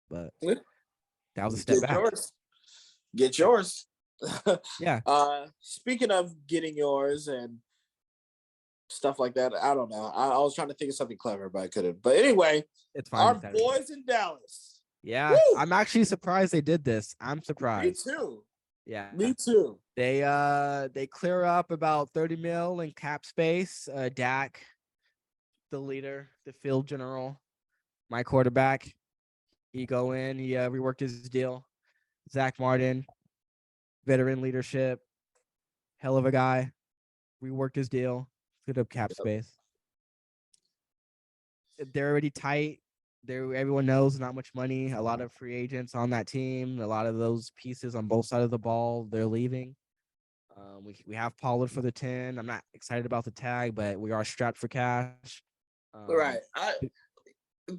But that was a step back. Get yours. Yeah. Speaking of getting yours and stuff like that, I don't know. I was trying to think of something clever, but I couldn't. But anyway, it's fine. Our boys in Dallas. Yeah. Woo! I'm actually surprised they did this. I'm surprised. Me too. Yeah. Me too. They clear up about 30 mil in cap space. Dak, the leader, the field general, my quarterback. He go in, he reworked his deal. Zach Martin, veteran leadership, hell of a guy. Reworked his deal, fit up cap space. They're already tight. Everyone knows not much money. A lot of free agents on that team. A lot of those pieces on both sides of the ball, they're leaving. We have Pollard for the 10. I'm not excited about the tag, but we are strapped for cash. Right. I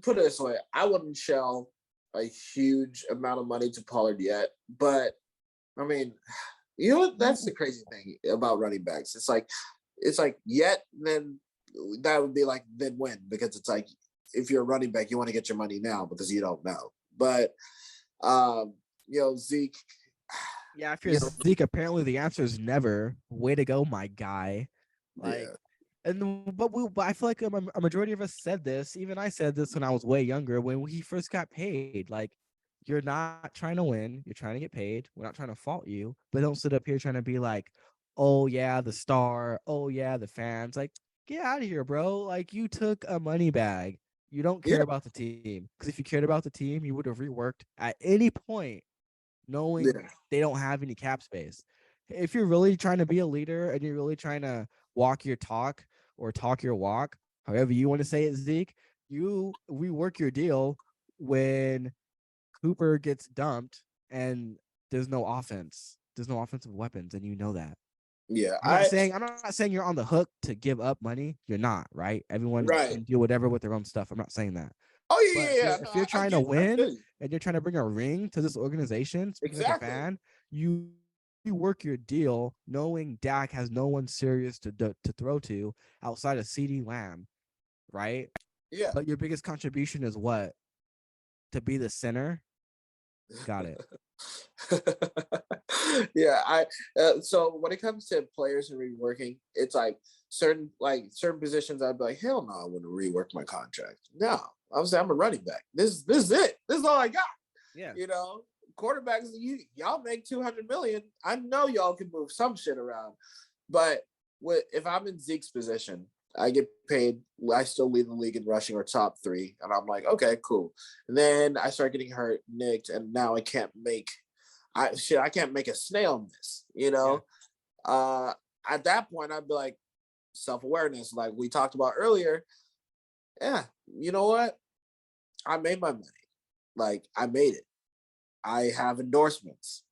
put it this way: I wouldn't shell a huge amount of money to Pollard yet, but I mean, you know what? That's the crazy thing about running backs. It's like yet, then that would be like then when, because it's like if you're a running back, you want to get your money now because you don't know. But Zeke. Yeah, if you're Zeke, apparently the answer is never. Way to go, my guy. Like, but I feel like a majority of us said this. Even I said this when I was way younger, when he first got paid. Like, you're not trying to win. You're trying to get paid. We're not trying to fault you, but don't sit up here trying to be like, oh yeah, the star. Oh yeah, the fans. Like, get out of here, bro. Like, you took a money bag. You don't care about the team, because if you cared about the team, you would have reworked at any point, knowing they don't have any cap space. If you're really trying to be a leader and you're really trying to walk your talk or talk your walk, however you want to say it, Zeke, you rework your deal when Cooper gets dumped and there's no offense. There's no offensive weapons, and you know that. Yeah, I'm not saying you're on the hook to give up money. You're not, right? Everyone can do whatever with their own stuff. I'm not saying that. Oh yeah. If you're trying to win and you're trying to bring a ring to this organization, speaking as a fan, you work your deal knowing Dak has no one serious to throw to outside of CeeDee Lamb, right? Yeah. But your biggest contribution is what? To be the center. Got it. Yeah, so when it comes to players and reworking, it's like certain positions I'd be like, hell no, I wouldn't rework my contract. No, obviously I'm a running back. This is it. This is all I got. Yeah. Quarterbacks, y'all make $200 million. I know y'all can move some shit around, but if I'm in Zeke's position, I get paid. I still lead the league in rushing or top 3, and I'm like, okay, cool. And then I start getting hurt, nicked, and now I can't make. I can't make a snail miss. Yeah. At that point, I'd be like, self-awareness, like we talked about earlier. Yeah, you know what? I made my money. Like, I made it. I have endorsements.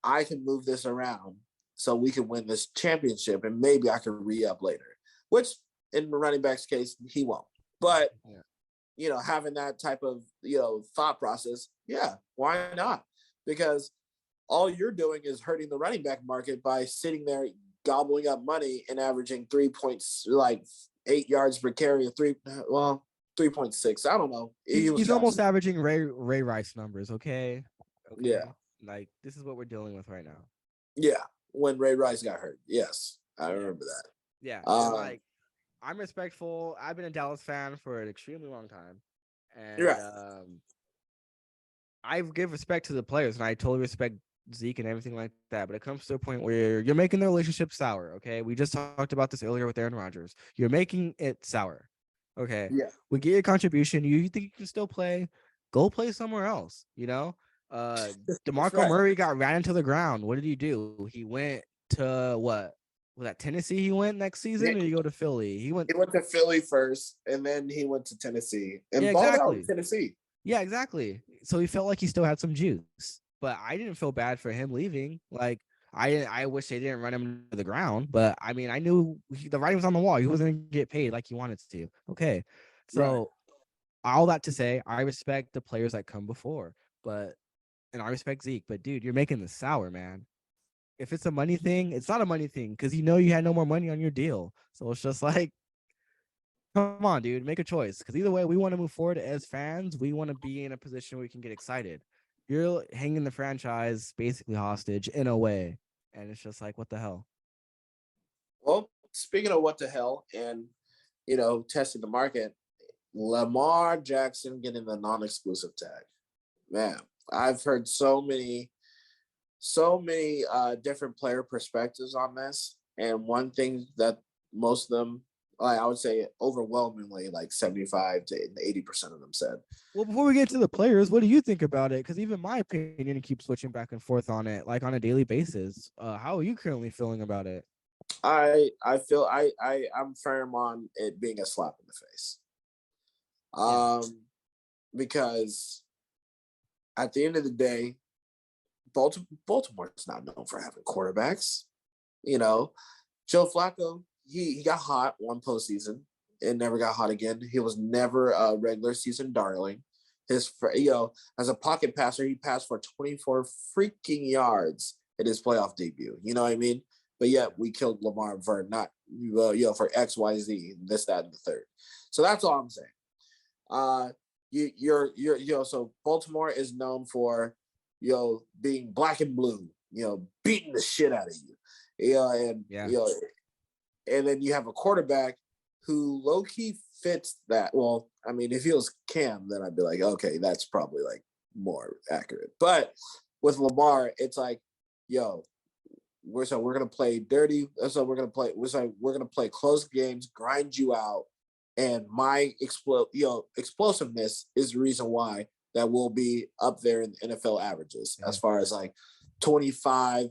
I can move this around so we can win this championship, and maybe I can re-up later. Which, in the running back's case, he won't. But having that type of thought process, yeah, why not? Because all you're doing is hurting the running back market by sitting there gobbling up money and averaging 3 points, like 8 yards per carry, 3.6. I don't know. He's almost averaging Ray Rice numbers. Okay. Yeah. Like, this is what we're dealing with right now. Yeah. When Ray Rice got hurt. Yes. I remember that. Yeah. Like, I'm respectful. I've been a Dallas fan for an extremely long time. And I give respect to the players, and I totally respect Zeke and everything like that. But it comes to a point where you're making the relationship sour. Okay. We just talked about this earlier with Aaron Rodgers. You're making it sour. Okay. Yeah. We get your contribution. You think you can still play? Go play somewhere else. DeMarco Murray got ran into the ground. What did he do? He went to what? Was that Tennessee he went next season, or did he go to Philly? He went to Philly first, and then he went to Tennessee. And exactly. Tennessee. Yeah, exactly. So he felt like he still had some juice. But I didn't feel bad for him leaving. Like, I wish they didn't run him to the ground. But, I mean, I knew the writing was on the wall. He wasn't going to get paid like he wanted to. Okay. So all that to say, I respect the players that come before. And I respect Zeke. But, dude, you're making this sour, man. If it's a money thing, it's not a money thing, because you had no more money on your deal. So it's just like, come on, dude, make a choice. Because either way, we want to move forward as fans. We want to be in a position where we can get excited. You're hanging the franchise basically hostage in a way. And it's just like, what the hell? Well, speaking of what the hell and, testing the market, Lamar Jackson getting the non-exclusive tag. Man, I've heard so many different player perspectives on this. And one thing that most of them, I would say overwhelmingly, like 75 to 80% of them said. Well, before we get to the players, what do you think about it? Because even my opinion keeps switching back and forth on it, like on a daily basis. How are you currently feeling about it? I feel I'm firm on it being a slap in the face. Because at the end of the day, Baltimore's not known for having quarterbacks. Joe Flacco, he got hot one postseason and never got hot again. He was never a regular season darling. as a pocket passer, he passed for 24 freaking yards in his playoff debut. You know what I mean? But yet we killed Lamar for not, for X, Y, Z, this, that, and the third. So that's all I'm saying. So Baltimore is known for, being black and blue, beating the shit out of you, and then you have a quarterback who low key fits that. Well, I mean, if he was Cam, then I'd be like, okay, that's probably like more accurate. But with Lamar, it's like, we're gonna play dirty. So we're gonna play close games, grind you out, and my explosiveness is the reason why that will be up there in NFL averages as far as like 25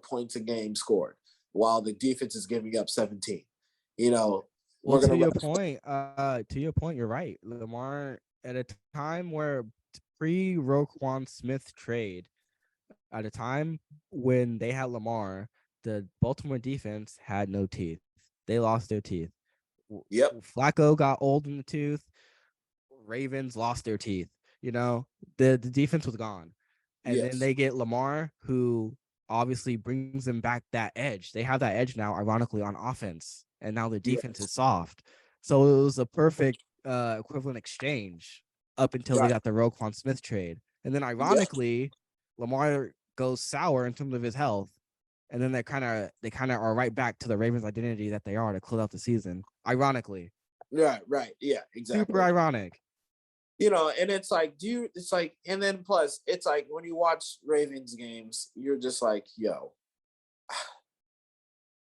points a game scored, while the defense is giving up 17. Well, to your point, you're right. Lamar, at a time where pre-Roquan Smith trade, at a time when they had Lamar, the Baltimore defense had no teeth. They lost their teeth. Yep. Flacco got old in the tooth. Ravens lost their teeth. The defense was gone. And then they get Lamar, who obviously brings them back that edge. They have that edge now, ironically, on offense. And now the defense is soft. So it was a perfect equivalent exchange up until they got the Roquan Smith trade. And then ironically, Lamar goes sour in terms of his health. And then they kind of are right back to the Ravens identity that they are to close out the season. Ironically. Right. Yeah, exactly. Super ironic. And it's like, and then plus it's like when you watch Ravens games, you're just like,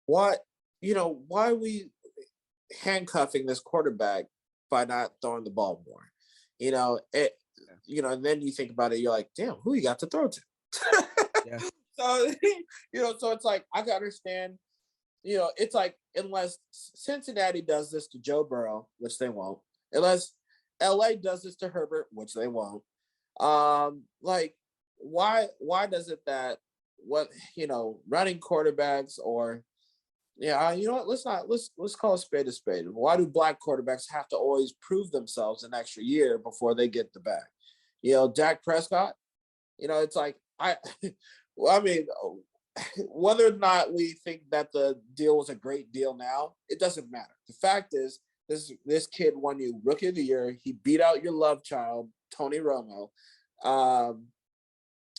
what? Why are we handcuffing this quarterback by not throwing the ball more? And then you think about it, you're like, damn, who you got to throw to? Yeah. So, so it's like, I can understand, it's like, unless Cincinnati does this to Joe Burrow, which they won't, unless LA does this to Herbert, which they won't. Like, why does it that running quarterbacks or let's call a spade a spade. Why do black quarterbacks have to always prove themselves an extra year before they get the bag? Dak Prescott, it's like, whether or not we think that the deal was a great deal now, it doesn't matter. The fact is, this kid won you Rookie of the Year. He beat out your love child, Tony Romo.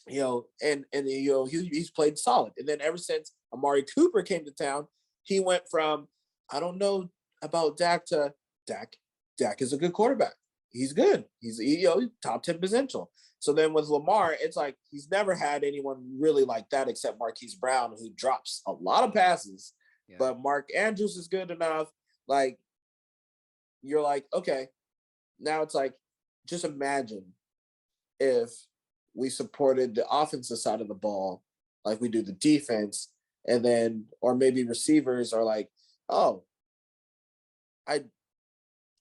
He's played solid. And then ever since Amari Cooper came to town, he went from, I don't know about Dak to Dak. Dak is a good quarterback. He's good. He's top 10 potential. So then with Lamar, it's like he's never had anyone really like that except Marquise Brown, who drops a lot of passes. Yeah. But Mark Andrews is good enough. Like, you're like, okay, now it's like, just imagine if we supported the offensive side of the ball like we do the defense, and then, or maybe receivers are like, oh, I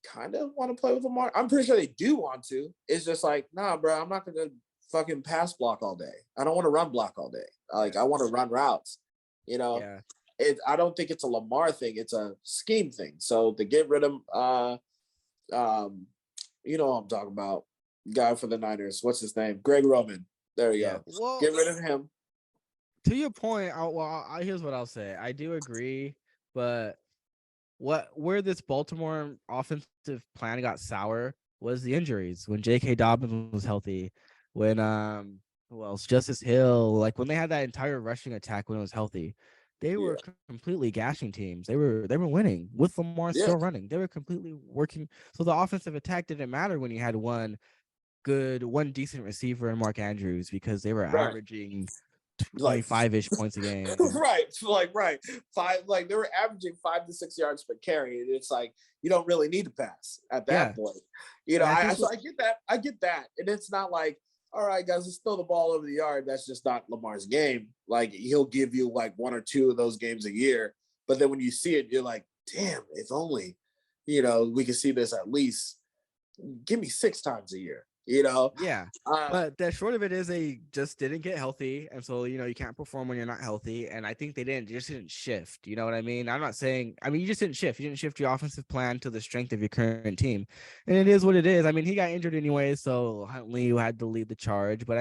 kind of want to play with Lamar. I'm pretty sure they do want to. It's just like, nah, bro, I'm not going to fucking pass block all day. I don't want to run block all day. Like, I want to run routes, Yeah. I don't think it's a Lamar thing. It's a scheme thing. So to get rid of, what I'm talking about, guy for the Niners. What's his name? Greg Roman. There you go. Well, get rid of him. To your point, here's what I'll say. I do agree, but where this Baltimore offensive plan got sour was the injuries. When J.K. Dobbins was healthy, when who else? Justice Hill, like when they had that entire rushing attack when it was healthy. They were completely gashing teams. They were winning with Lamar still running. They were completely working. So the offensive attack didn't matter when you had one decent receiver in Mark Andrews, because they were averaging 25-ish points a game. Right. Five, like they were averaging 5 to 6 yards per carry. And it's like, you don't really need to pass at that point. I get that. I get that. And it's not like, all right, guys, let's throw the ball over the yard. That's just not Lamar's game. Like, he'll give you like 1 or 2 of those games a year. But then when you see it, you're like, damn, if only, we could see this at least. Give me 6 times a year. Yeah. But the short of it is they just didn't get healthy. And so, you can't perform when you're not healthy. And I think they just didn't shift. You know what I mean? I'm not saying, you just didn't shift. You didn't shift your offensive plan to the strength of your current team. And it is what it is. I mean, he got injured anyway. So Huntley had to lead the charge. But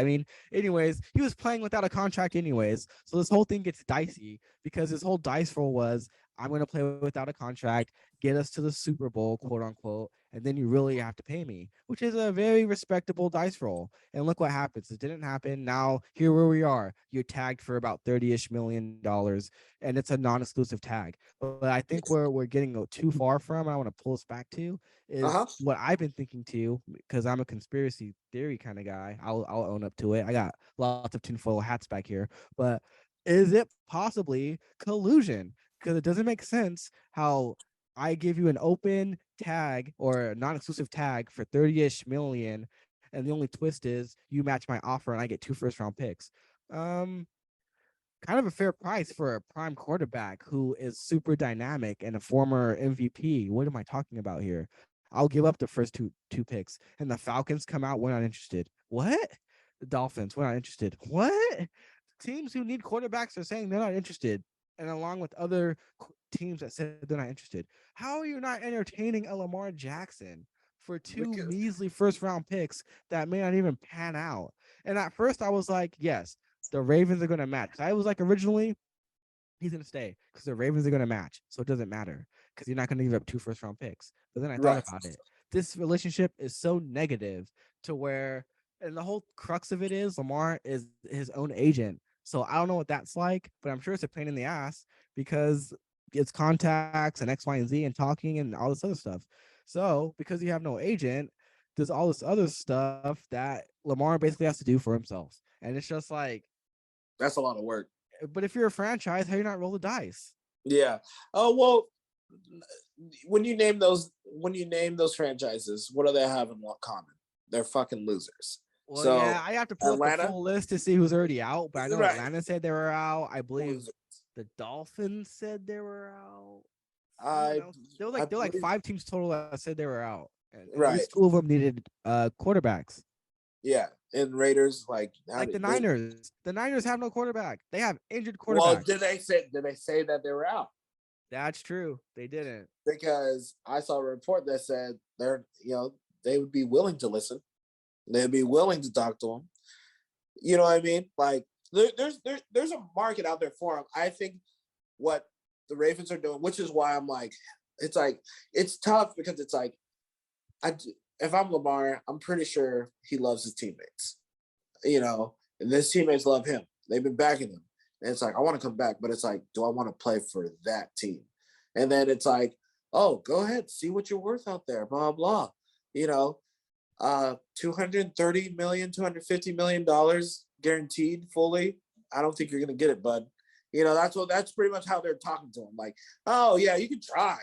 anyways, he was playing without a contract anyways. So this whole thing gets dicey because his whole dice roll was, I'm going to play without a contract, get us to the Super Bowl, quote unquote, and then you really have to pay me, which is a very respectable dice roll. And look what happens. It didn't happen. Now, here where we are, you're tagged for about $30-ish million, and it's a non-exclusive tag. But I think where we're getting too far from, I want to pull us back to, is what I've been thinking too, because I'm a conspiracy theory kind of guy. I'll own up to it. I got lots of tinfoil hats back here. But is it possibly collusion? Because it doesn't make sense how I give you an open tag or a non-exclusive tag for 30-ish million, and the only twist is you match my offer and I get 2 first-round picks. Kind of a fair price for a prime quarterback who is super dynamic and a former MVP. What am I talking about here? I'll give up the first two picks, and the Falcons come out. We're not interested. What? The Dolphins. We're not interested. What? Teams who need quarterbacks are saying they're not interested, and along with other teams that said they're not interested. How are you not entertaining a Lamar Jackson for 2 measly first-round picks that may not even pan out? And at first, I was like, yes, the Ravens are going to match. I was like, originally, he's going to stay because the Ravens are going to match. So it doesn't matter because you're not going to give up 2 first-round picks. But then I thought about it. This relationship is so negative to where, and the whole crux of it is Lamar is his own agent. So I don't know what that's like, but I'm sure it's a pain in the ass because it's contacts and X, Y, and Z and talking and all this other stuff. So because you have no agent, there's all this other stuff that Lamar basically has to do for himself. And it's just like, that's a lot of work. But if you're a franchise, how you not roll the dice? Yeah. Oh, well, when you name those franchises, what do they have in common? They're fucking losers. Well, so, yeah, I have to pull up the full list to see who's already out, but I know Atlanta said they were out. I believe the Dolphins said they were out. There were like 5 teams total that said they were out. And at least 2 of them needed quarterbacks. Yeah, and Raiders like the Niners. The Niners have no quarterback. They have injured quarterbacks. Well, did they say that they were out? That's true. They didn't, because I saw a report that said they would be willing to listen. They'd be willing to talk to them. You know what I mean? Like there's a market out there for them. I think what the Ravens are doing, which is why I'm like, it's tough because it's like, if I'm Lamar, I'm pretty sure he loves his teammates, and his teammates love him. They've been backing him. And it's like, I want to come back, but it's like, do I want to play for that team? And then it's like, oh, go ahead, see what you're worth out there, blah, blah. $230 million, $250 million guaranteed fully. I don't think you're going to get it, bud. That's pretty much how they're talking to him. Like, oh, yeah, you can try.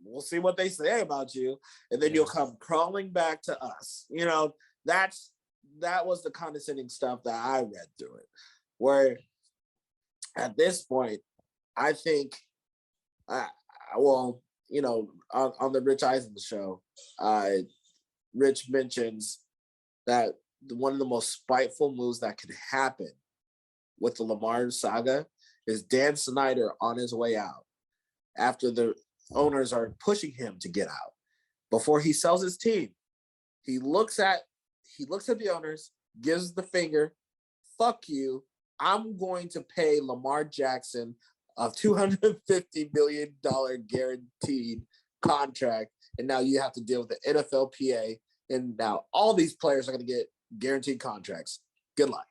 We'll see what they say about you. And then you'll come crawling back to us. That was the condescending stuff that I read through it. Where at this point, I think, on the Rich Eisen show, Rich mentions that one of the most spiteful moves that could happen with the Lamar saga is Dan Snyder on his way out after the owners are pushing him to get out. Before he sells his team, he looks at the owners, gives the finger, fuck you, I'm going to pay Lamar Jackson a $250 million guaranteed contract, and now you have to deal with the NFLPA, and now all these players are going to get guaranteed contracts. Good luck.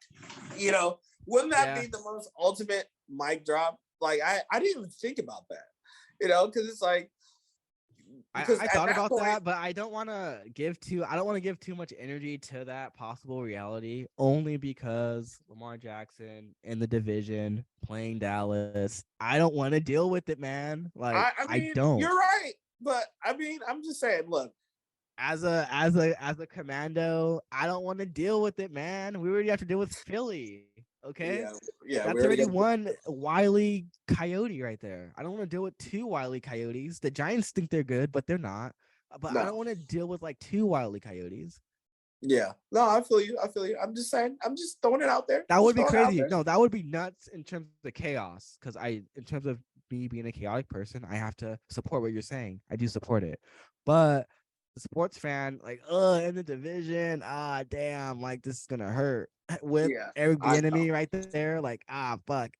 Wouldn't that be the most ultimate mic drop? Like, I didn't even think about that, because it's like, I thought about that, but I don't want to give too much energy to that possible reality, only because Lamar Jackson in the division playing Dallas. I don't want to deal with it, man. Like, I don't. You're right, but I mean, I'm just saying, look. As a commando, I don't want to deal with it, man. We already have to deal with Philly. Okay. Yeah. That's already one wily coyote right there. I don't want to deal with 2 wily coyotes. The Giants think they're good, but they're not. But no. I don't want to deal with like 2 wily coyotes. Yeah. No, I feel you. I feel you. I'm just saying. I'm just throwing it out there. That Just would be throwing it out crazy. there. No, that would be nuts in terms of the chaos. Because in terms of me being a chaotic person, I have to support what you're saying. I do support it, but the sports fan, like, in the division, damn, like this is gonna hurt with Yeah. Eric I know. Bieniemy right there. Like, fuck.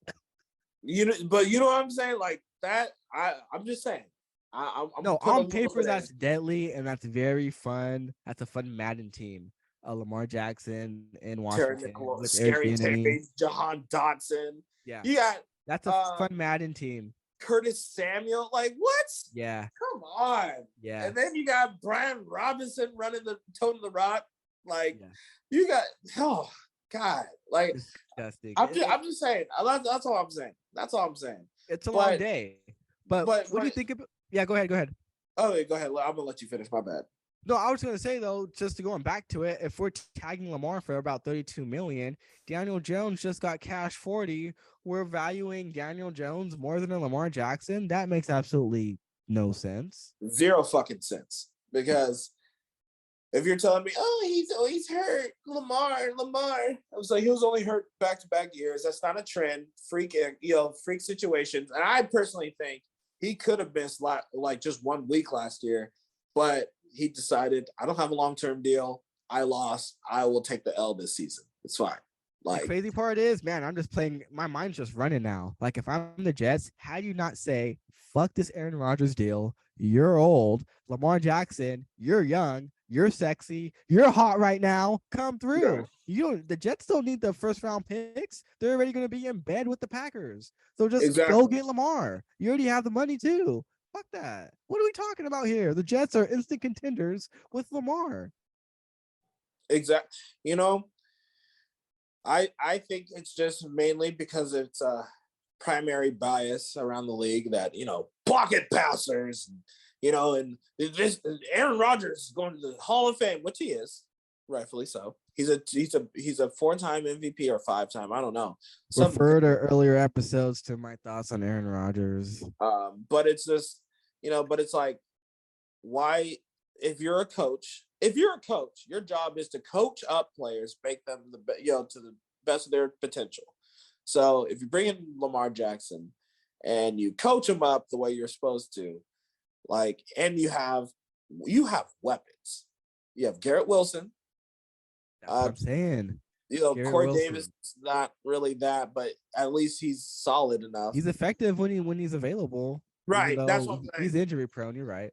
You know, but you know what I'm saying? Like that. I'm just saying. I'm No, gonna put a on little paper bit in. that's deadly and that's very fun. That's a fun Madden team. Lamar Jackson in Terry Washington McLaurin, with Eric Scary Bieniemy. Terry, Jahan Dotson. Yeah, You got that's a fun Madden team. Curtis Samuel. Like what? Yeah, Come on. yeah. And then you got Brian Robinson running the toting the rock. Like Yeah. you got God. Like Disgusting. I'm just saying. That's all I'm saying. That's all I'm saying. It's a long But day. But what do you think about? Yeah, go ahead. Go ahead. Oh, go ahead. I'm gonna let you finish. My bad. No, I was gonna say though, just to going back to it, if we're tagging Lamar for about 32 million, Daniel Jones just got cash 40. We're valuing Daniel Jones more than a Lamar Jackson. That makes absolutely no sense. Zero fucking sense. Because if you're telling me, he's hurt, Lamar, I was like, he was only hurt back-to-back years. That's not a trend. Freak situations. And I personally think he could have missed like just 1 week last year, but he decided, I don't have a long-term deal. I lost. I will take the L this season. It's fine. Like, the crazy part is, man, I'm just playing. My mind's just running now. Like, if I'm the Jets, how do you not say, fuck this Aaron Rodgers deal? You're old. Lamar Jackson, you're young. You're sexy. You're hot right now. Come through. yeah, You don't. The Jets don't need the first round picks. They're already going to be in bed with the Packers. So just go exactly. get Lamar. You already have the money too. Fuck that. What are we talking about here? The Jets are instant contenders with Lamar. Exactly. You know, I think it's just mainly because it's a primary bias around the league that, pocket passers, and this Aaron Rodgers is going to the Hall of Fame, which he is, rightfully so. He's a 4-time MVP or 5-time, I don't know. Refer to earlier episodes to my thoughts on Aaron Rodgers. But it's just, but it's like, why, if you're a coach, your job is to coach up players, make them to the best of their potential. So if you bring in Lamar Jackson and you coach him up the way you're supposed to, like, and you have weapons. You have Garrett Wilson. That's what I'm saying. Corey Davis is not really that, but at least he's solid enough. He's effective when he's available. Right. That's what I'm saying. He's injury prone. You're right.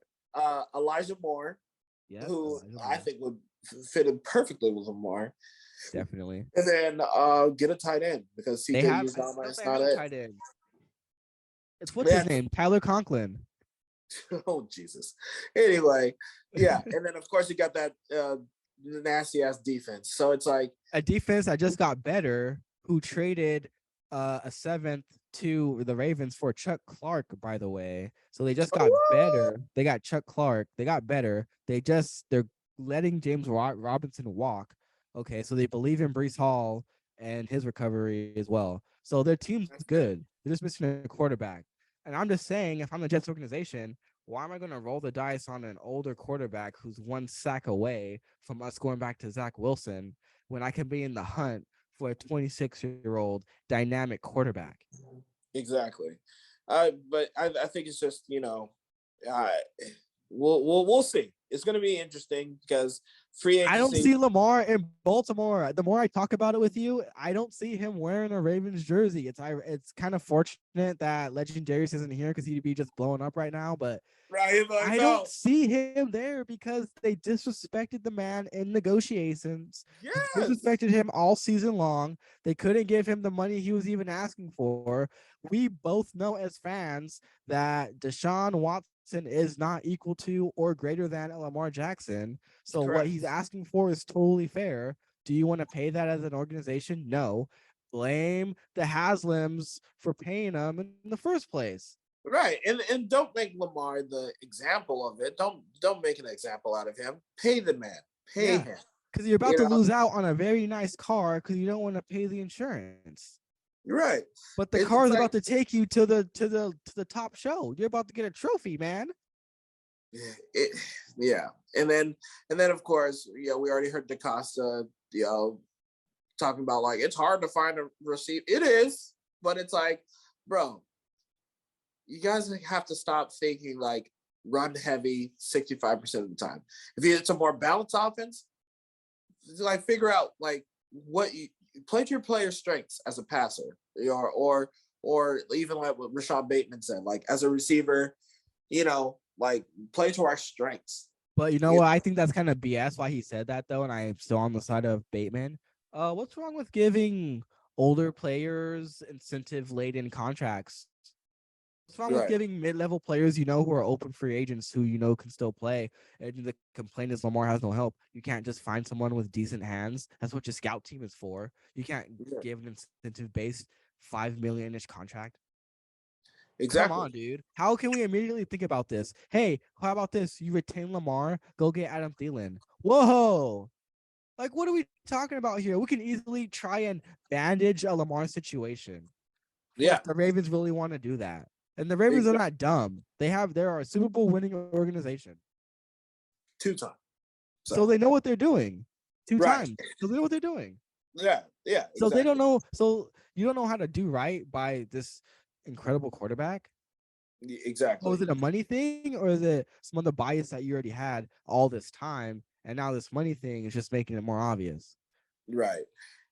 Elijah Moore, who Elijah Moore. I think would fit in perfectly with Lamar. Definitely. And then get a tight end because CJ Uzomah is not it. Tight end. It's what's his name? Tyler Conklin. Oh, Jesus. Anyway, yeah. And then, of course, you got that nasty-ass defense. So it's like a defense that just got better, who traded a 7th to the Ravens for Chuck Clark, by the way. So they just got better. They got Chuck Clark. They got better. They're letting James Robinson walk. Okay, so they believe in Breece Hall and his recovery as well. So their team's good. They're just missing a quarterback. And I'm just saying, if I'm the Jets organization, why am I going to roll the dice on an older quarterback who's 1 sack away from us going back to Zach Wilson when I can be in the hunt for a 26-year-old dynamic quarterback? Exactly. But I think it's just, we'll see. It's going to be interesting because free agency. I don't see Lamar in Baltimore. The more I talk about it with you, I don't see him wearing a Ravens jersey. It's kind of fortunate that Legendarius isn't here because he'd be just blowing up right now. But I don't see him there because they disrespected the man in negotiations. Yes. Disrespected him all season long. They couldn't give him the money he was even asking for. We both know as fans that Deshaun Watson is not equal to or greater than Lamar Jackson. So Correct. What he's asking for is totally fair. Do you want to pay that as an organization? No. Blame the Haslams for paying him in the first place. Right. And don't make Lamar the example of it. Don't make an example out of him. Pay the man. Pay him. Because you're about to lose out on a very nice car because you don't want to pay the insurance. Right. But the car is about to take you to the top show. You're about to get a trophy, man. Yeah. And then of course, we already heard DaCosta, talking about like it's hard to find a receiver. It is, but it's like, bro, you guys have to stop thinking like run heavy 65% of the time. If it's a more balanced offense, like figure out like what you play to your player's strengths as a passer, or even like what Rashad Bateman said, like as a receiver, like play to our strengths. But you know what? I think that's kind of BS why he said that though, and I am still on the side of Bateman. What's wrong with giving older players incentive-laden contracts? What's wrong with Right. giving mid-level players, who are open free agents who can still play? And the complaint is Lamar has no help. You can't just find someone with decent hands. That's what your scout team is for. You can't give an incentive-based $5 million-ish contract. Exactly. Come on, dude. How can we immediately think about this? Hey, how about this? You retain Lamar, go get Adam Thielen. Whoa. Like, what are we talking about here? We can easily try and bandage a Lamar situation. Yeah. If the Ravens really want to do that. And the Ravens are not dumb. They're a Super Bowl winning organization. 2 times. So they know what they're doing. 2 times. So they know what they're doing. Yeah. So they don't know. So you don't know how to do right by this incredible quarterback. Exactly. Oh, is it a money thing, or is it some other bias that you already had all this time, and now this money thing is just making it more obvious? Right.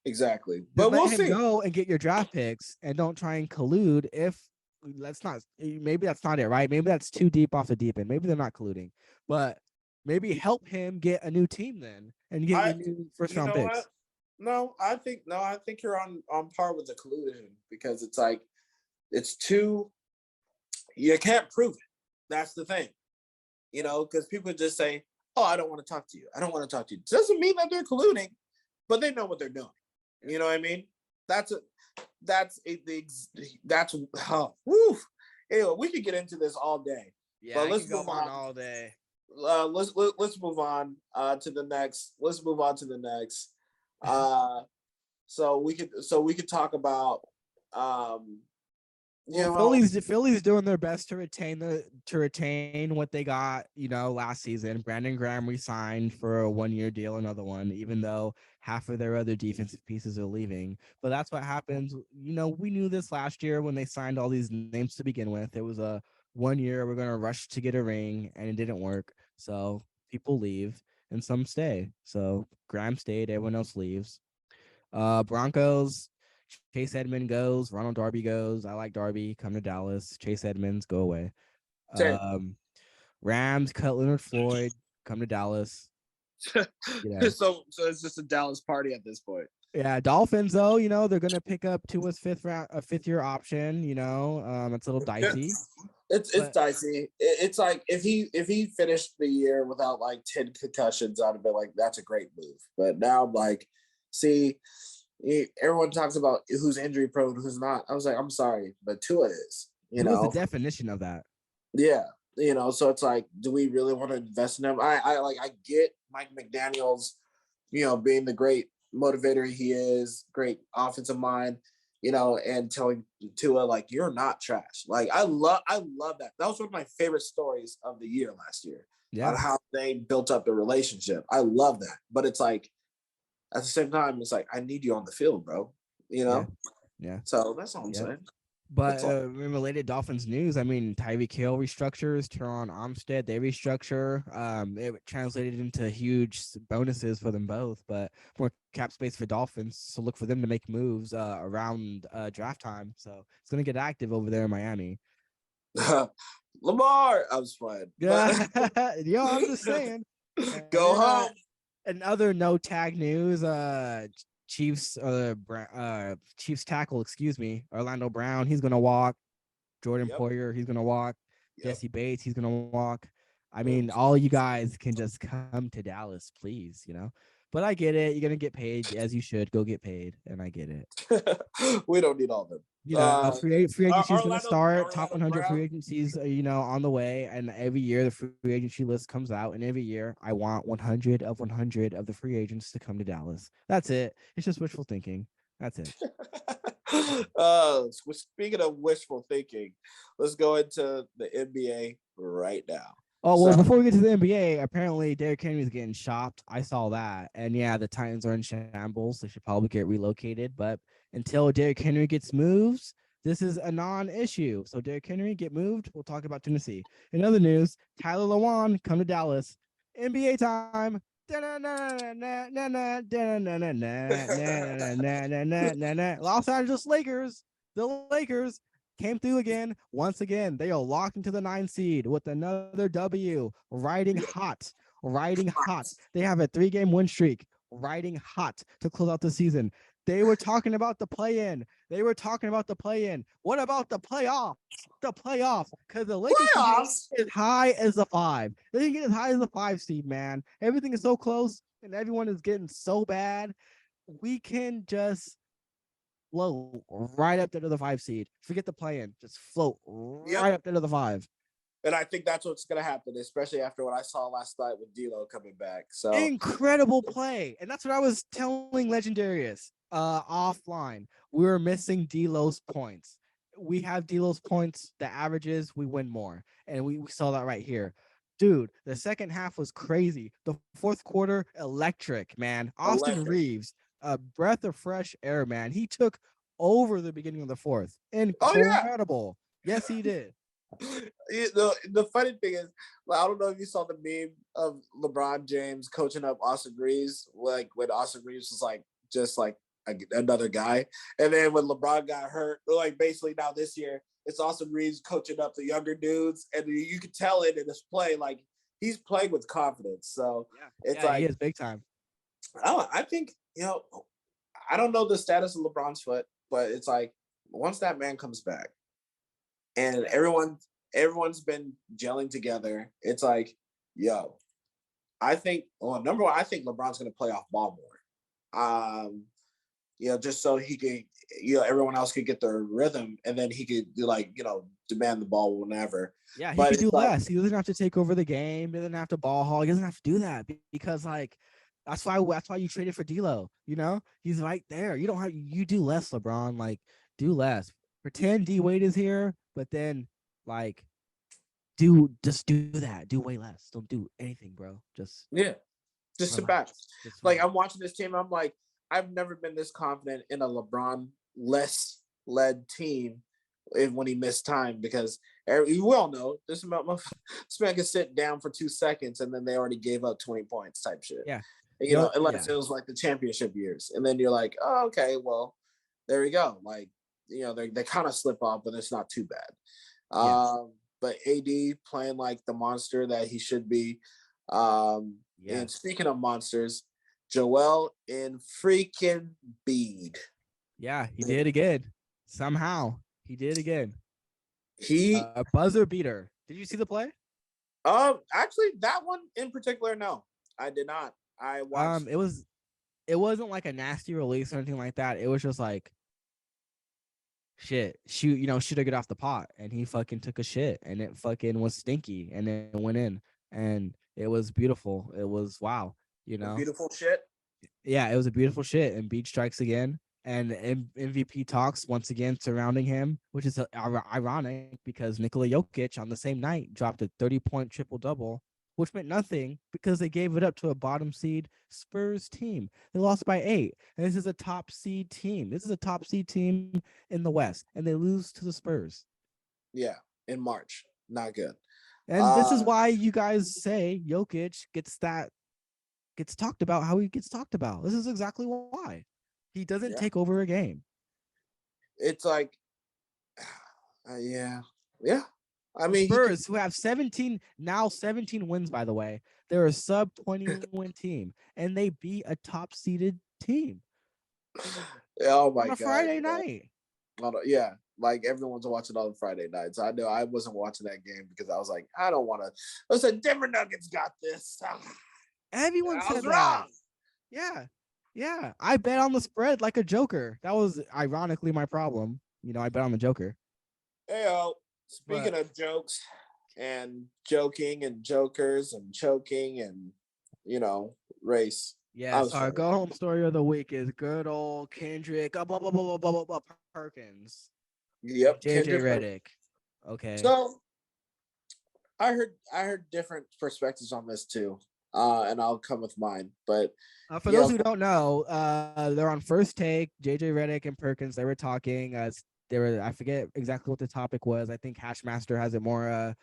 Exactly. But we'll see. Go and get your draft picks, and don't try and collude. Maybe that's not it, right? Maybe that's too deep off the deep end. Maybe they're not colluding, but maybe help him get a new team then, and get your new first round picks. What? No, I think you're on par with the collusion, because it's like it's too. You can't prove it. That's the thing, because people just say, "Oh, I don't want to talk to you. I don't want to talk to you." It doesn't mean that they're colluding, but they know what they're doing. You know what I mean? Anyway, we could get into this all day. Yeah, but let's move on all day. Let's move on to the next. Let's move on to the next. So we could talk about Philly's doing their best to retain what they got, last season. Brandon Graham re-signed for a 1-year deal, another one, even though half of their other defensive pieces are leaving. But that's what happens. We knew this last year when they signed all these names to begin with. It was a 1 year, we're going to rush to get a ring, and it didn't work. So people leave and some stay. So Graham stayed, everyone else leaves. Broncos, Chase Edmonds goes, Ronald Darby goes. I like Darby. Come to Dallas. Chase Edmonds, go away. Rams, cut Leonard Floyd. Come to Dallas. So it's just a Dallas party at this point. Yeah, Dolphins though, they're gonna pick up Tua's fifth year option. It's a little dicey. It's dicey. It's like if he finished the year without like 10 concussions, I'd have been like, that's a great move. But now I'm like, see. Everyone talks about who's injury prone, who's not. I was like, I'm sorry, but Tua is. What's the definition of that? Yeah, so it's like, do we really want to invest in him? I get Mike McDaniel's, being the great motivator he is, great offensive mind, and telling Tua like, you're not trash. Like I love that. That was one of my favorite stories of the year last year. Yeah. On how they built up the relationship. I love that, but it's like, at the same time, it's like, I need you on the field, bro. Yeah. So that's all I'm saying. But in related Dolphins news, Tyreek Hill restructures, Teron Armstead, they restructure. It translated into huge bonuses for them both, but more cap space for Dolphins. So look for them to make moves around draft time. So it's going to get active over there in Miami. Lamar, I was fine. Yeah. I'm just saying. Go home. And other no tag news, Chiefs tackle, Orlando Brown, he's gonna walk. Jordan Poyer, he's gonna walk. Jesse Bates, he's gonna walk. All you guys can just come to Dallas, please, But I get it. You're gonna get paid as you should. Go get paid, and I get it. We don't need all of them. Free agency is going to start. Top 100 free agencies, on the way. And every year the free agency list comes out. And every year I want 100 of the free agents to come to Dallas. That's it. It's just wishful thinking. That's it. Speaking of wishful thinking, let's go into the NBA right now. Oh, well, So before we get to the NBA, apparently Derrick Henry is getting shopped. I saw that. And yeah, the Titans are in shambles. They should probably get relocated. But until Derrick Henry gets moved, this is a non-issue. So Derrick Henry, get moved. We'll talk about Tennessee. In other news, Tyler Lewan, come to Dallas. NBA time. Los Angeles Lakers. The Lakers came through again. Once again, they are locked into the 9 seed with another W. Riding hot. Riding hot. They have a 3-game win streak. Riding hot to close out the season. They were talking about the play-in. They were talking about the play-in. What about the playoffs? The playoffs. Because the Lakers can get as high as the 5. They can get as high as the 5 seed, man. Everything is so close and everyone is getting so bad. We can just float right up there to the 5 seed. Forget the play-in. Just float right up there to the 5. And I think that's what's gonna happen, especially after what I saw last night with D'Lo coming back. So incredible play, and that's what I was telling Legendarius offline. We were missing D'Lo's points. We have D'Lo's points, the averages, we win more, and we saw that right here. Dude, the second half was crazy. The fourth quarter, electric, man. Austin Reeves, a breath of fresh air, man. He took over the beginning of the fourth. Incredible. Yes, he did. The funny thing is, I don't know if you saw the meme of LeBron James coaching up Austin Reeves, like when Austin Reeves was like just like another guy, and then when LeBron got hurt, like basically now this year it's Austin Reeves coaching up the younger dudes, and you can tell it in his play, like he's playing with confidence. So it's like he is big time. I think I don't know the status of LeBron's foot, but it's like once that man comes back. And everyone's been gelling together. It's like, I think, number one, I think LeBron's going to play off ball more. Just so he could, everyone else could get their rhythm, and then he could demand the ball whenever. Yeah, he could do less. He doesn't have to take over the game. He doesn't have to ball hog. He doesn't have to do that because that's why you traded for D'Lo. He's right there. You do less, LeBron. Like, do less. Pretend D Wade is here, but then do that. Do way less. Don't do anything, bro. Just sit back. Like, I'm watching this team. I'm like, I've never been this confident in a LeBron less led team when he missed time, because we all know this man can sit down for 2 seconds and then they already gave up 20 points type shit. Yeah. Unless it was like the championship years, and then you're like, oh, okay, well, there we go. Like, they kind of slip off, but it's not too bad. Yes. But AD playing like the monster that he should be. And speaking of monsters, Joel in freaking Embiid. Yeah, he did again. Somehow he did again. He a buzzer beater. Did you see the play? Actually, that one in particular, no, I did not. I watched. It wasn't like a nasty release or anything like that. It was just like, shoot or get off the pot, and he fucking took a shit, and it fucking was stinky, and it went in, and it was beautiful. It was wow, beautiful shit. Yeah, it was a beautiful shit, and Beach strikes again, and MVP talks once again surrounding him, which is ironic because Nikola Jokic on the same night dropped a 30-point triple-double, which meant nothing because they gave it up to a bottom seed Spurs team. They lost by 8. And this is a top seed team. This is a top seed team in the West, and they lose to the Spurs. Yeah, in March. Not good. And this is why you guys say Jokic gets talked about how he gets talked about. This is exactly why. He doesn't take over a game. It's like, yeah. I mean, Spurs, who have 17 wins, by the way, they're a sub 20 win team, and they beat a top seeded team. Oh my god! On a Friday night. Yeah, like everyone's watching on Friday nights. I know I wasn't watching that game because I was like, I don't want to. Listen, Denver Nuggets got this. Everyone said that. Yeah. I bet on the spread like a joker. That was ironically my problem. I bet on the joker. Hey, speaking of jokes and joking and jokers and choking and race. Yeah, our go home story of the week is good old Kendrick Perkins. Yep, JJ Redick. Okay. So I heard different perspectives on this too, and I'll come with mine. But For those who don't know, they're on First Take. JJ Redick and Perkins, they were talking. I forget exactly what the topic was. I think Hashmaster has it more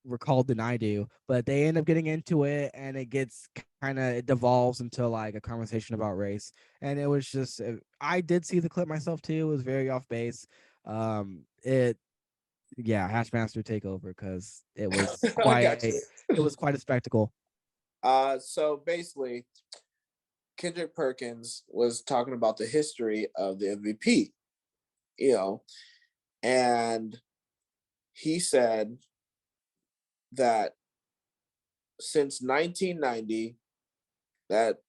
recalled than I do, but they end up getting into it, and it devolves into like a conversation about race. And it was just, I did see the clip myself too. It was very off base. Hashmaster take over because it was quite a spectacle. So basically, Kendrick Perkins was talking about the history of the MVP, and he said that since 1990, that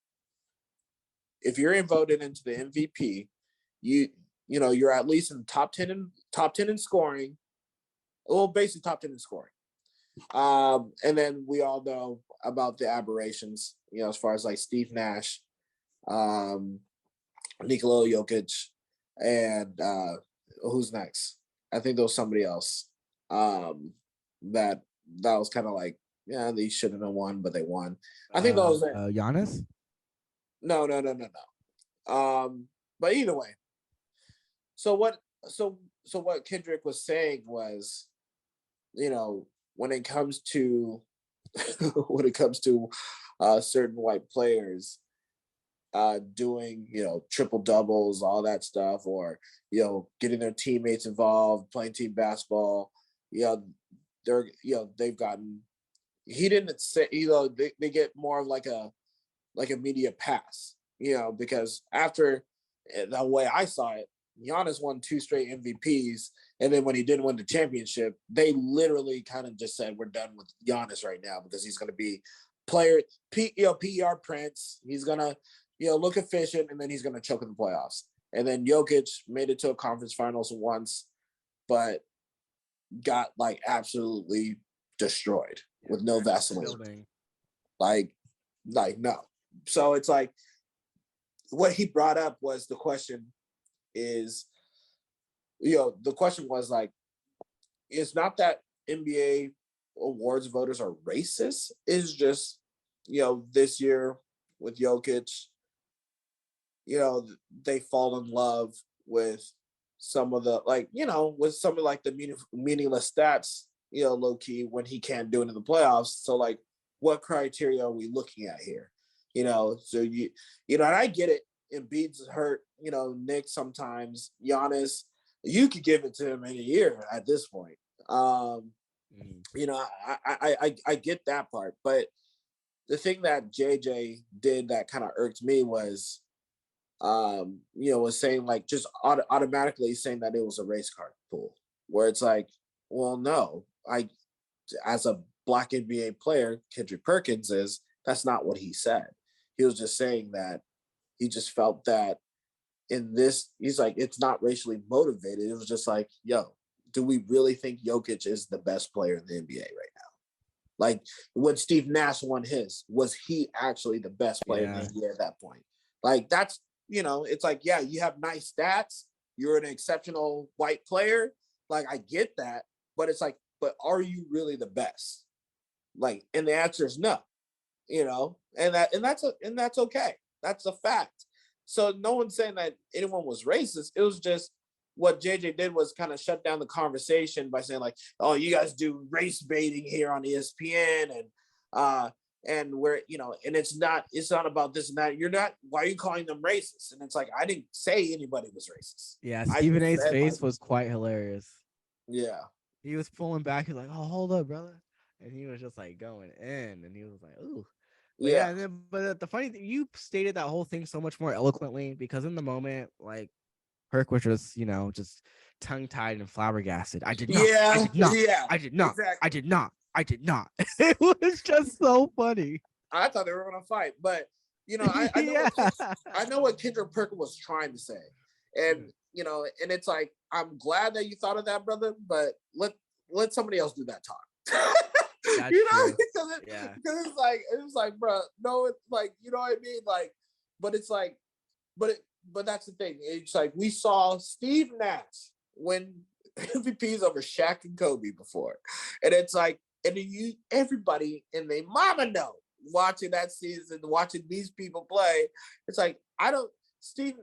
if you're voted into the MVP, you're at least in the top 10 in scoring. Well, basically top 10 in scoring. And then we all know about the aberrations, as far as like Steve Nash, Nikola Jokic, and who's next? I think there was somebody else that was kind of like, yeah, they shouldn't have won, but they won. I think that was it. Giannis? No. But either way. So what Kendrick was saying was, when it comes to certain white players doing triple doubles, all that stuff, or getting their teammates involved, playing team basketball, they've gotten, he didn't say, they get more of like a media pass, because after the way I saw it, Giannis won 2 straight MVPs, and then when he didn't win the championship, they literally kind of just said, we're done with Giannis right now because he's going to be PER Prince. He's going to, look efficient, and then he's going to choke in the playoffs. And then Jokic made it to a conference finals once, but got like absolutely destroyed with no Vaseline. Like no. So it's like, what he brought up was the question is, the question was like, it's not that NBA awards voters are racist. It's just, this year with Jokic, they fall in love with some of the, like, with some of like the meaningless stats, low key, when he can't do it in the playoffs. So like, what criteria are we looking at here? So and I get it. Embiid's hurt, Nick sometimes. Giannis, you could give it to him any year at this point. I get that part, but the thing that JJ did that kind of irked me was, was saying like just automatically saying that it was a race card pool, where it's like, well, no, as a Black NBA player, Kendrick Perkins that's not what he said. He was just saying that he just felt that in this, he's like, it's not racially motivated. It was just like, yo, do we really think Jokic is the best player in the NBA right now? Like when Steve Nash won his, was he actually the best player in the NBA at that point? Like that's, it's like, yeah, you have nice stats. You're an exceptional white player. Like I get that, but it's like, but are you really the best? Like, and the answer is no, and that's okay. That's a fact. So no one's saying that anyone was racist. It was just what JJ did was kind of shut down the conversation by saying like, oh, you guys do race baiting here on ESPN, and we're, and it's not about this and that. You're not, why are you calling them racist? And it's like, I didn't say anybody was racist. Yeah, Stephen A's face was quite hilarious. Yeah. He was pulling back. He's like, oh, hold up, brother. And he was just like going in, and he was like, ooh. But but the funny thing, you stated that whole thing so much more eloquently, because in the moment, like, Perk was just, just tongue-tied and flabbergasted. I did not. Yeah. I did not. Yeah. I did not. Exactly. I did not. I did not. It was just so funny. I thought they were going to fight, but I know what Kendrick Perkins was trying to say, and and it's like, I'm glad that you thought of that, brother. But let somebody else do that talk. Because it's like, bro, no, it's like, you know what I mean, like, but it's like, but that's the thing. It's like, we saw Steve Nash win MVPs over Shaq and Kobe before, and it's like, And everybody and their mama know watching that season, watching these people play. It's like, Steve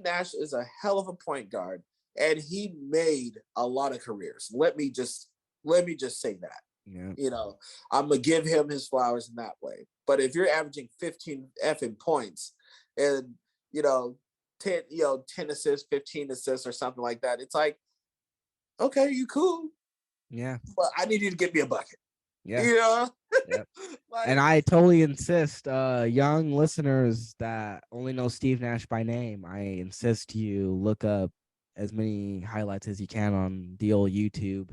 Nash is a hell of a point guard, and he made a lot of careers. Let me just say that. Yeah. You know, I'm gonna give him his flowers in that way. But if you're averaging 15 effing points and 10 assists, 15 assists or something like that, it's like, okay, you cool. Yeah. But I need you to give me a bucket. Yeah. Yep. And I totally insist, young listeners that only know Steve Nash by name, I insist you look up as many highlights as you can on the old YouTube.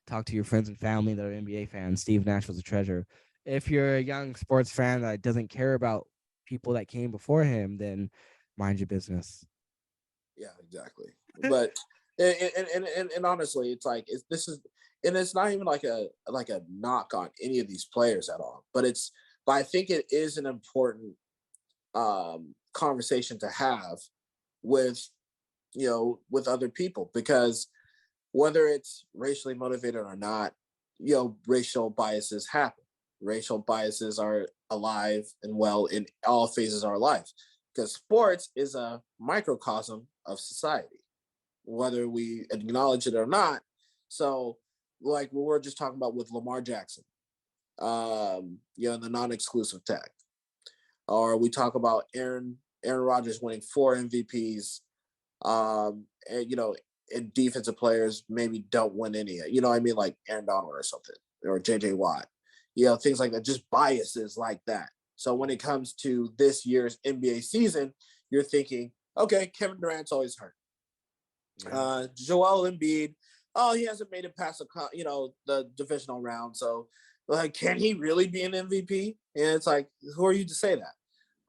Talk to your friends and family that are NBA fans. Steve Nash was a treasure. If you're a young sports fan that doesn't care about people that came before him, then mind your business. Yeah, exactly. But and honestly, it's like it's not even like a knock on any of these players at all. But I think it is an important conversation to have with other people, because whether it's racially motivated or not, racial biases happen. Racial biases are alive and well in all phases of our life, because sports is a microcosm of society, whether we acknowledge it or not. So, like we were just talking about with Lamar Jackson, the non-exclusive tag, or we talk about Aaron Rodgers winning 4 MVPs, and and defensive players maybe don't win any. I mean, like Aaron Donald or something, or JJ Watt, things like that, just biases like that. So when it comes to this year's NBA season, you're thinking, okay, Kevin Durant's always hurt. Yeah. Joel Embiid, he hasn't made it past the divisional round. So, like, can he really be an MVP? And it's like, who are you to say that?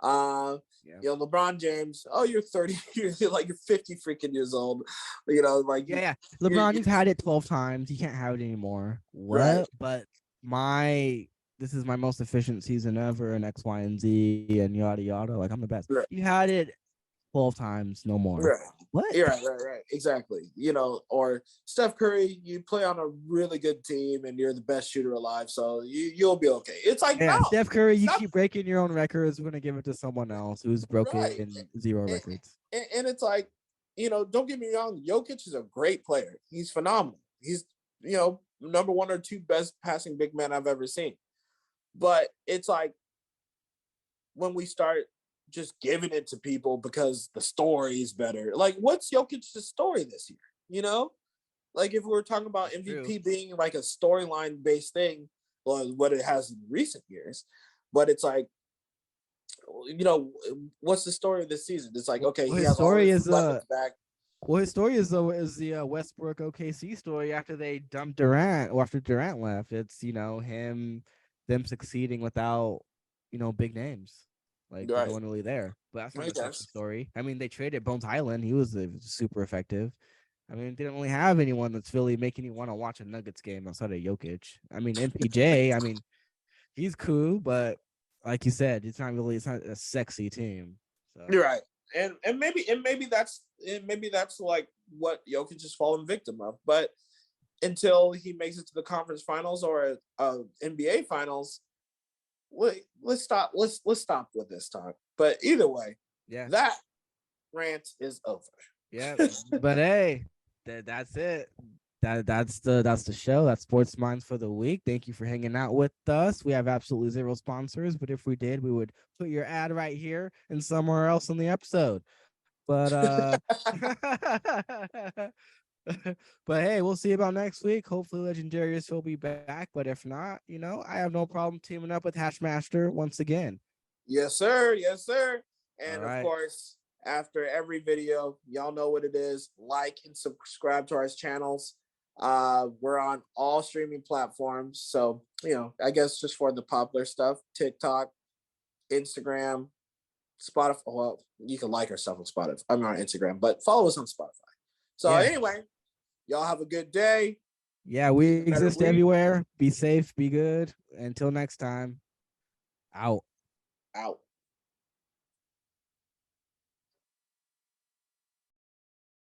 LeBron James, you're 30, you're 50 freaking years old. LeBron, you've had it 12 times. You can't have it anymore. What? Right. But this is my most efficient season ever, and X, Y, and Z, and yada yada. Like, I'm the best. Right. You had it 12 times, no more. Right. What? Yeah, right. Exactly. Or Steph Curry, you play on a really good team and you're the best shooter alive, so you'll be okay. It's like, no, Steph Curry, you keep breaking your own records. We're gonna give it to someone else who's broken zero records. And it's like, don't get me wrong, Jokic is a great player. He's phenomenal. He's number 1 or 2 best passing big man I've ever seen. But it's like, when we start just giving it to people because the story is better. Like, what's Jokic's story this year? Like, if we're talking about That's MVP true. being like a storyline based thing, well, what it has in recent years, but it's like, what's the story of this season? It's like, okay, his story is back. Well, his story is the Westbrook OKC story after they dumped Durant, or after Durant left. It's them succeeding without big names. Like, right. No one really there. But that's not the story. I mean, they traded Bones Highland. He was super effective. I mean, they didn't really have anyone that's really making you want to watch a Nuggets game outside of Jokic. I mean, MPJ, I mean, he's cool, but like you said, it's not a sexy team. So. You're right. And maybe that's like what Jokic is falling victim of. But until he makes it to the conference finals or NBA finals, let's stop with this talk. But either way, that rant is over. Yeah, but hey, that's it. That's the show. That's Sports Minds for the week. Thank you for hanging out with us. We have absolutely zero sponsors, but if we did, we would put your ad right here and somewhere else in the episode. But but hey, we'll see about next week. Hopefully Legendarius will be back, but if not, I have no problem teaming up with Hashmaster once again. Yes, sir. And of course, after every video, y'all know what it is. Like and subscribe to our channels. We're on all streaming platforms, so I guess just for the popular stuff: TikTok, Instagram, Spotify. Well, you can like our stuff on Spotify. I'm on Instagram, but follow us on Spotify. So anyway, y'all have a good day. Yeah, we exist everywhere. Be safe, be good. Until next time. Out.